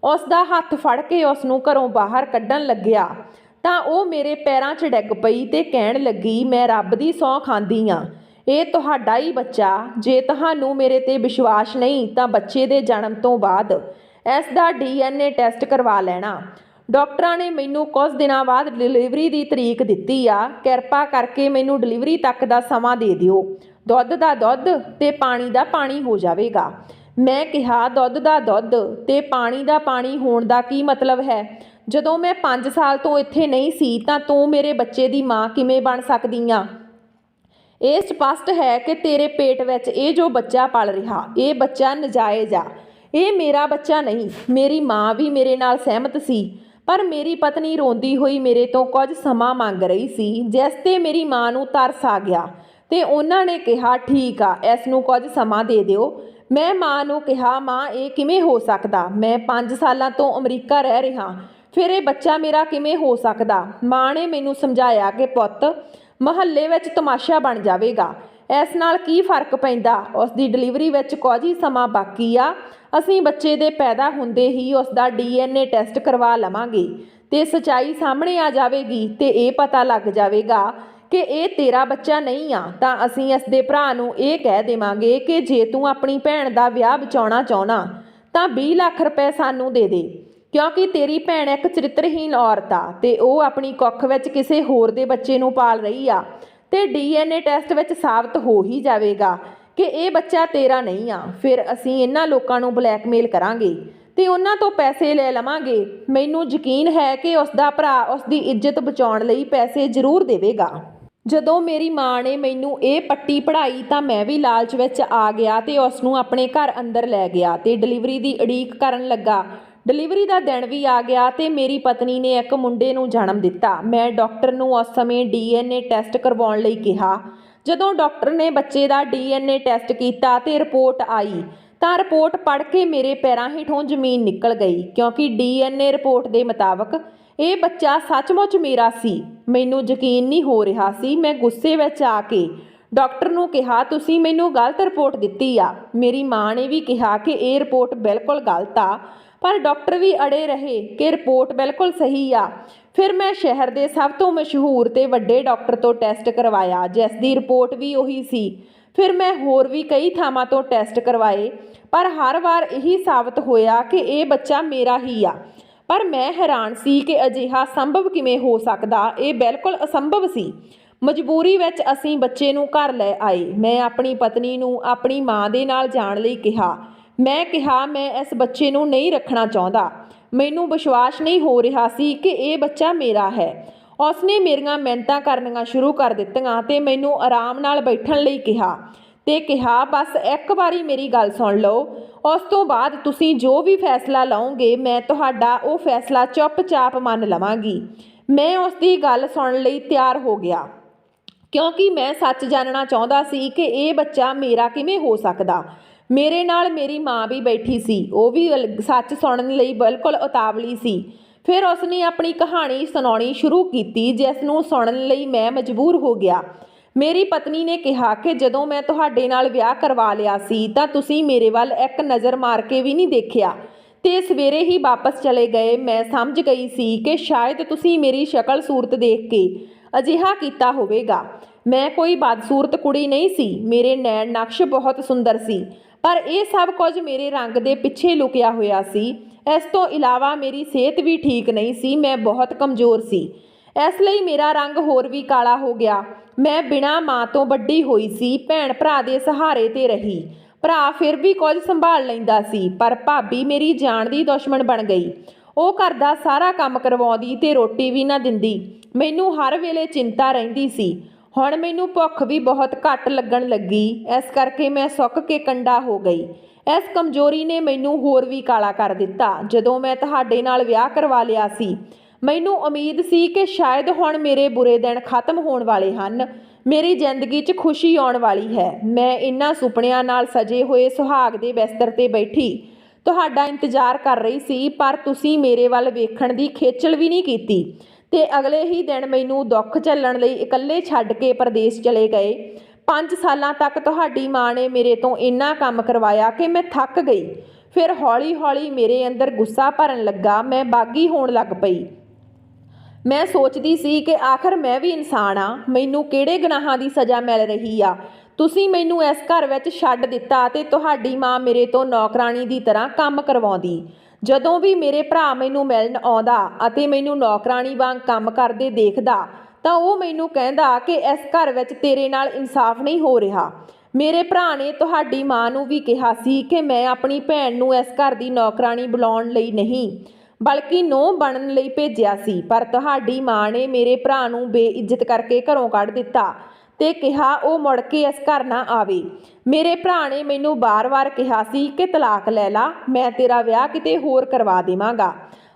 ਉਸ ਦਾ ਹੱਥ ਫੜ ਕੇ ਉਸ ਨੂੰ ਘਰੋਂ ਬਾਹਰ ਕੱਢਣ ਲੱਗਿਆ ਤਾਂ ਉਹ ਮੇਰੇ ਪੈਰਾਂ 'ਚ ਡਿੱਗ ਪਈ ਤੇ ਕਹਿਣ ਲੱਗੀ, ਮੈਂ ਰੱਬ ਦੀ ਸਹੁੰ ਖਾਂਦੀ ਆ, ਇਹ ਤੁਹਾਡਾ ਹੀ ਬੱਚਾ। ਜੇ ਤੁਹਾਨੂੰ ਮੇਰੇ ਤੇ ਵਿਸ਼ਵਾਸ ਨਹੀਂ ਤਾਂ ਬੱਚੇ ਦੇ ਜਨਮ ਤੋਂ ਬਾਅਦ ਇਸ ਦਾ DNA ਟੈਸਟ ਕਰਵਾ ਲੈਣਾ। ਡਾਕਟਰਾਂ ਨੇ ਮੈਨੂੰ ਕੁਝ ਦਿਨਾਂ ਬਾਅਦ ਡਿਲੀਵਰੀ ਦੀ ਤਰੀਕ ਦਿੱਤੀ ਆ। ਕਿਰਪਾ ਕਰਕੇ ਮੈਨੂੰ ਡਿਲੀਵਰੀ ਤੱਕ ਦਾ ਸਮਾਂ ਦੇ ਦਿਓ। ਦੁੱਧ ਦਾ ਦੁੱਧ ਤੇ ਪਾਣੀ ਦਾ ਪਾਣੀ ਹੋ ਜਾਵੇਗਾ। ਮੈਂ ਕਿਹਾ, ਦੁੱਧ ਦਾ ਦੁੱਧ ਤੇ ਪਾਣੀ ਦਾ ਪਾਣੀ ਹੋਣ ਦਾ ਕੀ ਮਤਲਬ ਹੈ? ਜਦੋਂ ਮੈਂ 5 ਸਾਲ ਤੋਂ ਇੱਥੇ ਨਹੀਂ ਸੀ ਤਾਂ ਤੂੰ ਮੇਰੇ ਬੱਚੇ ਦੀ ਮਾਂ ਕਿਵੇਂ ਬਣ ਸਕਦੀ ਆ? ਇਹ ਸਪਸ਼ਟ ਹੈ ਕਿ ਤੇਰੇ ਪੇਟ ਵਿੱਚ ਇਹ ਜੋ ਬੱਚਾ ਪਲ ਰਿਹਾ, ਇਹ ਬੱਚਾ ਨਜਾਇਜ਼ ਆ। ਇਹ ਮੇਰਾ ਬੱਚਾ ਨਹੀਂ। ਮੇਰੀ ਮਾਂ ਵੀ ਮੇਰੇ ਨਾਲ ਸਹਿਮਤ ਸੀ, ਪਰ ਮੇਰੀ ਪਤਨੀ ਰੋਂਦੀ ਹੋਈ ਮੇਰੇ ਤੋਂ ਕੁਝ ਸਮਾਂ ਮੰਗ ਰਹੀ ਸੀ, ਜਿਸ ਤੇ ਮੇਰੀ ਮਾਂ ਨੂੰ ਤਰਸ ਆ ਗਿਆ ਤੇ ਉਹਨਾਂ ਨੇ ਕਿਹਾ, ਠੀਕ ਆ, ਇਸ ਨੂੰ ਕੁਝ ਸਮਾਂ ਦੇ ਦਿਓ। ਮੈਂ ਮਾਂ ਨੂੰ ਕਿਹਾ, ਮਾਂ ਇਹ ਕਿਵੇਂ ਹੋ ਸਕਦਾ? ਮੈਂ 5 ਸਾਲਾਂ ਤੋਂ ਅਮਰੀਕਾ ਰਹਿ ਰਿਹਾ, ਫਿਰ ਇਹ ਬੱਚਾ ਮੇਰਾ ਕਿਵੇਂ ਹੋ ਸਕਦਾ? ਮਾਂ ਨੇ ਮੈਨੂੰ ਸਮਝਾਇਆ ਕਿ ਪੁੱਤ, ਮੁਹੱਲੇ ਵਿੱਚ ਤਮਾਸ਼ਾ ਬਣ ਜਾਵੇਗਾ, ਇਸ ਨਾਲ ਕੀ ਫਰਕ ਪੈਂਦਾ? ਉਸ ਦੀ ਡਿਲੀਵਰੀ ਵਿੱਚ ਕੁਝ ਹੀ ਸਮਾਂ ਬਾਕੀ ਆ। ਅਸੀਂ ਬੱਚੇ ਦੇ ਪੈਦਾ ਹੁੰਦੇ ਹੀ ਉਸ ਦਾ DNA ਟੈਸਟ ਕਰਵਾ ਲਵਾਂਗੇ ਤੇ ਸੱਚਾਈ ਸਾਹਮਣੇ ਆ ਜਾਵੇਗੀ ਤੇ ਇਹ ਪਤਾ ਲੱਗ ਜਾਵੇਗਾ ਕਿ ਇਹ ਤੇਰਾ ਬੱਚਾ ਨਹੀਂ ਆ। ਤਾਂ ਅਸੀਂ ਇਸ ਦੇ ਭਰਾ ਨੂੰ ਇਹ ਕਹਿ ਦੇਵਾਂਗੇ ਕਿ ਜੇ ਤੂੰ ਆਪਣੀ ਭੈਣ ਦਾ ਵਿਆਹ ਬਚਾਉਣਾ ਚਾਹੁੰਦਾ ਤਾਂ 20 ਲੱਖ ਰੁਪਏ ਸਾਨੂੰ ਦੇ ਦੇ, ਕਿਉਂਕਿ ਤੇਰੀ ਭੈਣ ਇੱਕ ਚਰਿੱਤਰਹੀਣ ਔਰਤ ਆ ਤੇ ਉਹ ਆਪਣੀ ਕੁੱਖ ਵਿੱਚ ਕਿਸੇ ਹੋਰ ਦੇ ਬੱਚੇ ਨੂੰ ਪਾਲ ਰਹੀ ਆ ਤੇ DNA ਟੈਸਟ ਵਿੱਚ ਸਾਬਤ ਹੋ ਹੀ ਜਾਵੇਗਾ ਕਿ ਇਹ ਬੱਚਾ ਤੇਰਾ ਨਹੀਂ ਆ। ਫਿਰ ਅਸੀਂ ਇਹਨਾਂ ਲੋਕਾਂ ਨੂੰ ਬਲੈਕਮੇਲ ਕਰਾਂਗੇ ਤੇ ਉਹਨਾਂ ਤੋਂ ਪੈਸੇ ਲੈ ਲਵਾਂਗੇ। ਮੈਨੂੰ ਯਕੀਨ ਹੈ ਕਿ ਉਸ ਦਾ ਭਰਾ ਉਸ ਦੀ ਇੱਜ਼ਤ ਬਚਾਉਣ ਲਈ ਪੈਸੇ ਜ਼ਰੂਰ ਦੇਵੇਗਾ। ਜਦੋਂ ਮੇਰੀ ਮਾਂ ਨੇ ਮੈਨੂੰ ਇਹ ਪੱਟੀ ਪੜ੍ਹਾਈ ਤਾਂ ਮੈਂ ਵੀ ਲਾਲਚ ਵਿੱਚ ਆ ਗਿਆ ਤੇ ਉਸ ਨੂੰ ਆਪਣੇ ਘਰ ਅੰਦਰ ਲੈ ਗਿਆ ਤੇ ਡਿਲੀਵਰੀ ਦੀ ਉਡੀਕ ਕਰਨ ਲੱਗਾ। ਡਿਲੀਵਰੀ ਦਾ ਦਿਨ ਵੀ ਆ ਗਿਆ ਤੇ ਮੇਰੀ ਪਤਨੀ ਨੇ ਇੱਕ ਮੁੰਡੇ ਨੂੰ ਜਨਮ ਦਿੱਤਾ। ਮੈਂ ਡਾਕਟਰ ਨੂੰ ਉਸ ਸਮੇਂ DNA ਟੈਸਟ ਕਰਵਾਉਣ ਲਈ ਕਿਹਾ। ਜਦੋਂ ਡਾਕਟਰ ਨੇ ਬੱਚੇ ਦਾ DNA ਟੈਸਟ ਕੀਤਾ ਤੇ ਰਿਪੋਰਟ ਆਈ ਤਾਂ ਰਿਪੋਰਟ ਪੜ੍ਹ ਕੇ ਮੇਰੇ ਪੈਰਾਂ ਹੇਠੋਂ ਜ਼ਮੀਨ ਨਿਕਲ ਗਈ, ਕਿਉਂਕਿ DNA ਰਿਪੋਰਟ ਦੇ ਮੁਤਾਬਕ ਇਹ ਬੱਚਾ ਸੱਚਮੁੱਚ ਮੇਰਾ ਸੀ। ਮੈਨੂੰ ਯਕੀਨ ਨਹੀਂ ਹੋ ਰਿਹਾ ਸੀ। ਮੈਂ ਗੁੱਸੇ ਵਿੱਚ ਆ ਕੇ ਡਾਕਟਰ ਨੂੰ ਕਿਹਾ, ਤੁਸੀਂ ਮੈਨੂੰ ਗਲਤ ਰਿਪੋਰਟ ਦਿੱਤੀ ਆ। ਮੇਰੀ ਮਾਂ ਨੇ ਵੀ ਕਿਹਾ ਕਿ ਇਹ ਰਿਪੋਰਟ ਬਿਲਕੁਲ ਗਲਤ ਆ, ਪਰ ਡਾਕਟਰ ਵੀ ਅੜੇ ਰਹੇ ਕਿ ਰਿਪੋਰਟ ਬਿਲਕੁਲ ਸਹੀ ਆ। ਫਿਰ ਮੈਂ ਸ਼ਹਿਰ ਦੇ ਸਭ ਤੋਂ ਮਸ਼ਹੂਰ ਤੇ ਵੱਡੇ ਡਾਕਟਰ ਤੋਂ ਟੈਸਟ ਕਰਵਾਇਆ, ਜਿਸ ਦੀ ਰਿਪੋਰਟ ਵੀ ਉਹੀ ਸੀ। ਫਿਰ ਮੈਂ ਹੋਰ ਵੀ ਕਈ ਥਾਵਾਂ ਤੋਂ ਟੈਸਟ ਕਰਵਾਏ, ਪਰ ਹਰ ਵਾਰ ਇਹੀ ਸਾਬਤ ਹੋਇਆ ਕਿ ਇਹ ਬੱਚਾ ਮੇਰਾ ਹੀ ਆ। ਪਰ ਮੈਂ ਹੈਰਾਨ ਸੀ ਕਿ ਅਜਿਹਾ ਸੰਭਵ ਕਿਵੇਂ ਹੋ ਸਕਦਾ। ਇਹ ਬਿਲਕੁਲ ਅਸੰਭਵ ਸੀ। ਮਜਬੂਰੀ ਵਿੱਚ ਅਸੀਂ ਬੱਚੇ ਨੂੰ ਘਰ ਲੈ ਆਏ। ਮੈਂ ਆਪਣੀ ਪਤਨੀ ਨੂੰ ਆਪਣੀ ਮਾਂ ਦੇ ਨਾਲ ਜਾਣ ਲਈ ਕਿਹਾ। ਮੈਂ ਕਿਹਾ, ਮੈਂ ਇਸ ਬੱਚੇ ਨੂੰ ਨਹੀਂ ਰੱਖਣਾ ਚਾਹੁੰਦਾ। ਮੈਨੂੰ ਵਿਸ਼ਵਾਸ ਨਹੀਂ ਹੋ ਰਿਹਾ ਸੀ ਕਿ ਇਹ ਬੱਚਾ ਮੇਰਾ ਹੈ। ਉਸਨੇ ਮੇਰੀਆਂ ਮਿੰਨਤਾਂ ਕਰਨੀਆਂ ਸ਼ੁਰੂ ਕਰ ਦਿੱਤੀਆਂ ਤੇ ਮੈਨੂੰ ਆਰਾਮ ਨਾਲ ਬੈਠਣ ਲਈ ਕਿਹਾ ਤੇ ਕਿਹਾ, ਬਸ ਇੱਕ ਵਾਰੀ ਮੇਰੀ ਗੱਲ ਸੁਣ ਲਓ, ਉਸ ਤੋਂ ਬਾਅਦ ਤੁਸੀਂ ਜੋ ਵੀ ਫੈਸਲਾ ਲਓਗੇ ਮੈਂ ਤੁਹਾਡਾ ਉਹ ਫੈਸਲਾ ਚੁੱਪਚਾਪ ਮੰਨ ਲਵਾਂਗੀ। ਮੈਂ ਉਸ ਦੀ ਗੱਲ ਸੁਣਨ ਲਈ ਤਿਆਰ ਹੋ ਗਿਆ, ਕਿਉਂਕਿ ਮੈਂ ਸੱਚ ਜਾਣਨਾ ਚਾਹੁੰਦਾ ਸੀ ਕਿ ਇਹ ਬੱਚਾ ਮੇਰਾ ਕਿਵੇਂ ਹੋ ਸਕਦਾ। ਮੇਰੇ ਨਾਲ ਮੇਰੀ ਮਾਂ ਵੀ ਬੈਠੀ ਸੀ, ਉਹ ਵੀ ਸੱਚ ਸੁਣਨ ਲਈ ਬਿਲਕੁਲ ਉਤਾਵਲੀ ਸੀ। ਫਿਰ ਉਸਨੇ ਆਪਣੀ ਕਹਾਣੀ ਸੁਣਾਉਣੀ ਸ਼ੁਰੂ ਕੀਤੀ, ਜਿਸ ਨੂੰ ਸੁਣਨ ਲਈ ਮੈਂ ਮਜਬੂਰ ਹੋ ਗਿਆ। ਮੇਰੀ ਪਤਨੀ ਨੇ ਕਿਹਾ ਕਿ ਜਦੋਂ ਮੈਂ ਤੁਹਾਡੇ ਨਾਲ ਵਿਆਹ ਕਰਵਾ ਲਿਆ ਸੀ ਤਾਂ ਤੁਸੀਂ ਮੇਰੇ ਵੱਲ ਇੱਕ ਨਜ਼ਰ ਮਾਰ ਕੇ ਵੀ ਨਹੀਂ ਦੇਖਿਆ ਤੇ ਸਵੇਰੇ ਹੀ ਵਾਪਸ ਚਲੇ ਗਏ। ਮੈਂ ਸਮਝ ਗਈ ਸੀ ਕਿ ਸ਼ਾਇਦ ਤੁਸੀਂ ਮੇਰੀ ਸ਼ਕਲ ਸੂਰਤ ਦੇਖ ਕੇ ਅਜਿਹਾ ਕੀਤਾ ਹੋਵੇਗਾ। ਮੈਂ ਕੋਈ ਬਦਸੂਰਤ ਕੁੜੀ ਨਹੀਂ ਸੀ। ਮੇਰੇ ਨੈਣ ਨਕਸ਼ ਬਹੁਤ ਸੁੰਦਰ ਸੀ, ਪਰ ਇਹ ਸਭ ਕੁਝ ਮੇਰੇ ਰੰਗ ਦੇ ਪਿੱਛੇ ਲੁਕਿਆ ਹੋਇਆ ਸੀ। ਇਸ ਤੋਂ ਇਲਾਵਾ ਮੇਰੀ ਸਿਹਤ ਵੀ ਠੀਕ ਨਹੀਂ ਸੀ। ਮੈਂ ਬਹੁਤ ਕਮਜ਼ੋਰ ਸੀ, ਇਸ ਲਈ ਮੇਰਾ ਰੰਗ ਹੋਰ ਵੀ ਕਾਲਾ ਹੋ ਗਿਆ। ਮੈਂ ਬਿਨਾਂ ਮਾਂ ਤੋਂ ਵੱਡੀ ਹੋਈ ਸੀ, ਭੈਣ ਭਰਾ ਦੇ ਸਹਾਰੇ ਤੇ ਰਹੀ। ਭਰਾ ਫਿਰ ਵੀ ਕੁਝ ਸੰਭਾਲ ਲੈਂਦਾ ਸੀ, ਪਰ ਭਾਬੀ ਮੇਰੀ ਜਾਨ ਦੀ ਦੁਸ਼ਮਣ ਬਣ ਗਈ। ਉਹ ਘਰ ਦਾ ਸਾਰਾ ਕੰਮ ਕਰਵਾਉਂਦੀ ਤੇ ਰੋਟੀ ਵੀ ਨਾ ਦਿੰਦੀ। ਮੈਨੂੰ ਹਰ ਵੇਲੇ ਚਿੰਤਾ ਰਹਿੰਦੀ ਸੀ। ਹੁਣ ਮੈਨੂੰ ਭੁੱਖ ਵੀ ਬਹੁਤ ਘੱਟ ਲੱਗਣ ਲੱਗੀ, ਇਸ ਕਰਕੇ ਮੈਂ ਸੁੱਕ ਕੇ ਕੰਡਾ ਹੋ ਗਈ। ਇਸ ਕਮਜ਼ੋਰੀ ਨੇ ਮੈਨੂੰ ਹੋਰ ਵੀ ਕਾਲਾ ਕਰ ਦਿੱਤਾ। ਜਦੋਂ ਮੈਂ ਤੁਹਾਡੇ ਨਾਲ ਵਿਆਹ ਕਰਵਾ ਲਿਆ ਸੀ, ਮੈਨੂੰ ਉਮੀਦ ਸੀ ਕਿ ਸ਼ਾਇਦ ਹੁਣ ਮੇਰੇ ਬੁਰੇ ਦਿਨ ਖਤਮ ਹੋਣ ਵਾਲੇ ਹਨ, ਮੇਰੀ ਜ਼ਿੰਦਗੀ 'ਚ ਖੁਸ਼ੀ ਆਉਣ ਵਾਲੀ ਹੈ। ਮੈਂ ਇਹਨਾਂ ਸੁਪਨਿਆਂ ਨਾਲ ਸਜੇ ਹੋਏ ਸੁਹਾਗ ਦੇ ਬਿਸਤਰ 'ਤੇ ਬੈਠੀ ਤੁਹਾਡਾ ਇੰਤਜ਼ਾਰ ਕਰ ਰਹੀ ਸੀ, ਪਰ ਤੁਸੀਂ ਮੇਰੇ ਵੱਲ ਵੇਖਣ ਦੀ ਖੇਚਲ ਵੀ ਨਹੀਂ ਕੀਤੀ ਤੇ ਅਗਲੇ ਹੀ ਦਿਨ ਮੈਨੂੰ ਦੁੱਖ ਝੱਲਣ ਲਈ ਇਕੱਲੇ ਛੱਡ ਕੇ ਪ੍ਰਦੇਸ਼ ਚਲੇ ਗਏ। 5 ਸਾਲਾਂ ਤੱਕ ਤੁਹਾਡੀ ਮਾਂ ਨੇ ਮੇਰੇ ਤੋਂ ਇੰਨਾ ਕੰਮ ਕਰਵਾਇਆ ਕਿ ਮੈਂ ਥੱਕ ਗਈ। ਫਿਰ ਹੌਲੀ-ਹੌਲੀ ਮੇਰੇ ਅੰਦਰ ਗੁੱਸਾ ਭਰਨ ਲੱਗਾ। ਮੈਂ ਬਾਗੀ ਹੋਣ ਲੱਗ ਪਈ। ਮੈਂ ਸੋਚਦੀ ਸੀ ਕਿ ਆਖਰ ਮੈਂ ਵੀ ਇਨਸਾਨ ਆ, ਮੈਨੂੰ ਕਿਹੜੇ ਗੁਨਾਹਾਂ ਦੀ ਸਜ਼ਾ ਮਿਲ ਰਹੀ ਆ। ਤੁਸੀਂ ਮੈਨੂੰ ਇਸ ਘਰ ਵਿੱਚ ਛੱਡ ਦਿੱਤਾ ਤੇ ਤੁਹਾਡੀ ਮਾਂ ਮੇਰੇ ਤੋਂ ਨੌਕਰਾਨੀ ਦੀ ਤਰ੍ਹਾਂ ਕੰਮ ਕਰਵਾਉਂਦੀ। ਜਦੋਂ ਵੀ ਮੇਰੇ ਭਰਾ ਮੈਨੂੰ ਮਿਲਣ ਆਉਂਦਾ ਅਤੇ ਮੈਨੂੰ ਨੌਕਰਾਨੀ ਵਾਂਗ ਕੰਮ ਕਰਦੇ ਦੇਖਦਾ ਤਾਂ ਉਹ ਮੈਨੂੰ ਕਹਿੰਦਾ ਕਿ ਇਸ ਘਰ ਵਿੱਚ ਤੇਰੇ ਨਾਲ ਇਨਸਾਫ ਨਹੀਂ ਹੋ ਰਿਹਾ। ਮੇਰੇ ਭਰਾ ਨੇ ਤੁਹਾਡੀ ਮਾਂ ਨੂੰ ਵੀ ਕਿਹਾ ਸੀ ਕਿ ਮੈਂ ਆਪਣੀ ਭੈਣ ਨੂੰ ਇਸ ਘਰ ਦੀ ਨੌਕਰਾਨੀ ਬੁਲਾਉਣ ਲਈ ਨਹੀਂ, ਬਲਕਿ ਨੂੰਹ ਬਣਨ ਲਈ ਭੇਜਿਆ ਸੀ, ਪਰ ਤੁਹਾਡੀ ਮਾਂ ਨੇ ਮੇਰੇ ਭਰਾ ਨੂੰ ਬੇਇੱਜ਼ਤ ਕਰਕੇ ਘਰੋਂ ਕੱਢ ਦਿੱਤਾ ਤੇ ਕਿਹਾ ਉਹ ਮੁੜ ਕੇ ਇਸ ਘਰ ਨਾ ਆਵੇ। ਮੇਰੇ ਭਰਾ ਨੇ ਮੈਨੂੰ ਵਾਰ-ਵਾਰ ਕਿਹਾ ਸੀ ਕਿ ਤਲਾਕ ਲੈ ਲਾ, ਮੈਂ ਤੇਰਾ ਵਿਆਹ ਕਿਤੇ ਹੋਰ ਕਰਵਾ ਦੇਵਾਂਗਾ,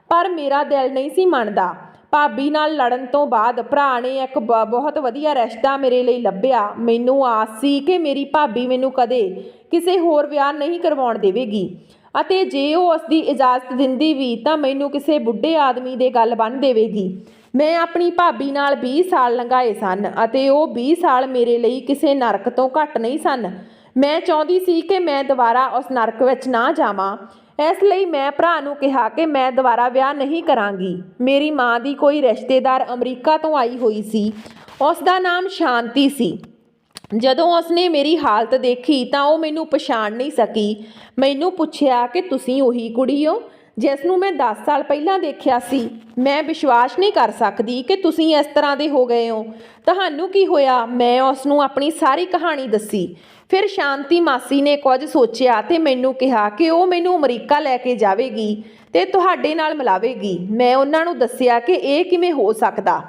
ਪਰ ਮੇਰਾ ਦਿਲ ਨਹੀਂ ਸੀ ਮੰਨਦਾ। ਭਾਬੀ ਨਾਲ ਲੜਨ ਤੋਂ ਬਾਅਦ ਭਰਾ ਨੇ ਇੱਕ ਬਹੁਤ ਵਧੀਆ ਰਿਸ਼ਤਾ ਮੇਰੇ ਲਈ ਲੱਭਿਆ। ਮੈਨੂੰ ਆਸ ਸੀ ਕਿ ਮੇਰੀ ਭਾਬੀ ਮੈਨੂੰ ਕਦੇ ਕਿਸੇ ਹੋਰ ਵਿਆਹ ਨਹੀਂ ਕਰਵਾਉਣ ਦੇਵੇਗੀ ਅਤੇ ਜੇ ਉਹ ਉਸ ਦੀ ਇਜਾਜ਼ਤ ਦਿੰਦੀ ਵੀ ਤਾਂ ਮੈਨੂੰ ਕਿਸੇ ਬੁੱਢੇ ਆਦਮੀ ਦੇ ਗੱਲ ਬੰਨ੍ਹ ਦੇਵੇਗੀ। ਮੈਂ ਆਪਣੀ ਭਾਬੀ ਨਾਲ 20 ਸਾਲ ਲੰਘਾਏ ਸਨ ਅਤੇ ਉਹ 20 ਸਾਲ ਮੇਰੇ ਲਈ ਕਿਸੇ ਨਰਕ ਤੋਂ ਘੱਟ ਨਹੀਂ ਸਨ। ਮੈਂ ਚਾਹੁੰਦੀ ਸੀ ਕਿ ਮੈਂ ਦੁਬਾਰਾ ਉਸ ਨਰਕ ਵਿੱਚ ਨਾ ਜਾਵਾਂ। ਇਸ ਲਈ ਮੈਂ ਭਰਾ ਨੂੰ ਕਿਹਾ ਕਿ ਮੈਂ ਦੁਬਾਰਾ ਵਿਆਹ ਨਹੀਂ ਕਰਾਂਗੀ। ਮੇਰੀ ਮਾਂ ਦੀ ਕੋਈ ਰਿਸ਼ਤੇਦਾਰ ਅਮਰੀਕਾ ਤੋਂ ਆਈ ਹੋਈ ਸੀ, ਉਸ ਦਾ ਨਾਮ ਸ਼ਾਂਤੀ ਸੀ। ਜਦੋਂ ਉਸਨੇ ਮੇਰੀ ਹਾਲਤ ਦੇਖੀ ਤਾਂ ਉਹ ਮੈਨੂੰ ਪਛਾਣ ਨਹੀਂ ਸਕੀ। ਮੈਨੂੰ ਪੁੱਛਿਆ ਕਿ ਤੁਸੀਂ ਉਹੀ ਕੁੜੀ ਹੋ ਜਿਸ ਨੂੰ ਮੈਂ 10 ਸਾਲ ਪਹਿਲਾਂ ਦੇਖਿਆ ਸੀ। ਮੈਂ ਵਿਸ਼ਵਾਸ ਨਹੀਂ ਕਰ ਸਕਦੀ ਕਿ ਤੁਸੀਂ ਇਸ ਤਰ੍ਹਾਂ ਦੇ ਹੋ ਗਏ ਹੋ। ਤੁਹਾਨੂੰ ਕੀ ਹੋਇਆ? ਮੈਂ ਉਸ ਨੂੰ ਆਪਣੀ ਸਾਰੀ ਕਹਾਣੀ ਦੱਸੀ। ਫਿਰ ਸ਼ਾਂਤੀ ਮਾਸੀ ਨੇ ਕੁਝ ਸੋਚਿਆ ਤੇ ਮੈਨੂੰ ਕਿਹਾ ਕਿ ਉਹ ਮੈਨੂੰ ਅਮਰੀਕਾ ਲੈ ਕੇ ਜਾਵੇਗੀ ਤੇ ਤੁਹਾਡੇ ਨਾਲ ਮਿਲਾਵੇਗੀ। ਮੈਂ ਉਹਨਾਂ ਨੂੰ ਦੱਸਿਆ ਕਿ ਇਹ ਕਿਵੇਂ ਹੋ ਸਕਦਾ।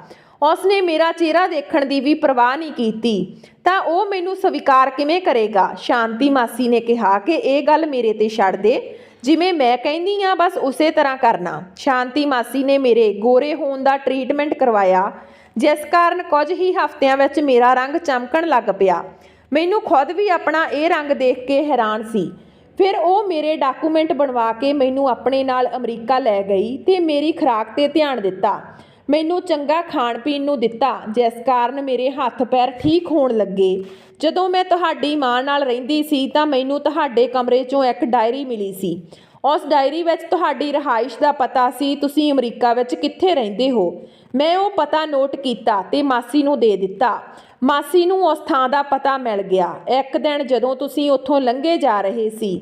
ਉਸਨੇ ਮੇਰਾ ਚਿਹਰਾ ਦੇਖਣ ਦੀ ਵੀ ਪਰਵਾਹ ਨਹੀਂ ਕੀਤੀ ਤਾਂ ਉਹ ਮੈਨੂੰ ਸਵੀਕਾਰ ਕਿਵੇਂ ਕਰੇਗਾ। ਸ਼ਾਂਤੀ ਮਾਸੀ ਨੇ ਕਿਹਾ ਕਿ ਇਹ ਗੱਲ ਮੇਰੇ ਤੇ ਛੱਡ ਦੇ, ਜਿਵੇਂ ਮੈਂ ਕਹਿੰਦੀ ਹਾਂ ਬਸ ਉਸੇ ਤਰ੍ਹਾਂ ਕਰਨਾ। ਸ਼ਾਂਤੀ ਮਾਸੀ ਨੇ ਮੇਰੇ ਗੋਰੇ ਹੋਣ ਦਾ ਟ੍ਰੀਟਮੈਂਟ ਕਰਵਾਇਆ, ਜਿਸ ਕਾਰਨ ਕੁਝ ਹੀ ਹਫ਼ਤਿਆਂ ਵਿੱਚ ਮੇਰਾ ਰੰਗ ਚਮਕਣ ਲੱਗ ਪਿਆ। ਮੈਨੂੰ ਖੁਦ ਵੀ ਆਪਣਾ ਇਹ ਰੰਗ ਦੇਖ ਕੇ ਹੈਰਾਨ ਸੀ। ਫਿਰ ਉਹ ਮੇਰੇ ਡਾਕੂਮੈਂਟ ਬਣਵਾ ਕੇ ਮੈਨੂੰ ਆਪਣੇ ਨਾਲ ਅਮਰੀਕਾ ਲੈ ਗਈ ਤੇ ਮੇਰੀ ਖੁਰਾਕ 'ਤੇ ਧਿਆਨ ਦਿੱਤਾ। ਮੈਨੂੰ ਚੰਗਾ ਖਾਣ ਪੀਣ ਨੂੰ ਦਿੱਤਾ, ਜਿਸ ਕਾਰਨ ਮੇਰੇ ਹੱਥ ਪੈਰ ਠੀਕ ਹੋਣ ਲੱਗੇ। ਜਦੋਂ ਮੈਂ ਤੁਹਾਡੀ ਮਾਂ ਨਾਲ ਰਹਿੰਦੀ ਸੀ ਤਾਂ ਮੈਨੂੰ ਤੁਹਾਡੇ ਕਮਰੇ 'ਚੋਂ ਇੱਕ ਡਾਇਰੀ ਮਿਲੀ ਸੀ। ਉਸ ਡਾਇਰੀ ਵਿੱਚ ਤੁਹਾਡੀ ਰਿਹਾਇਸ਼ ਦਾ ਪਤਾ ਸੀ, ਤੁਸੀਂ ਅਮਰੀਕਾ ਵਿੱਚ ਕਿੱਥੇ ਰਹਿੰਦੇ ਹੋ। ਮੈਂ ਉਹ ਪਤਾ ਨੋਟ ਕੀਤਾ ਤੇ ਮਾਸੀ ਨੂੰ ਦੇ ਦਿੱਤਾ। ਮਾਸੀ ਨੂੰ ਉਸ ਥਾਂ ਦਾ ਪਤਾ ਮਿਲ ਗਿਆ। ਇੱਕ ਦਿਨ ਜਦੋਂ ਤੁਸੀਂ ਉੱਥੋਂ ਲੰਘੇ ਜਾ ਰਹੇ ਸੀ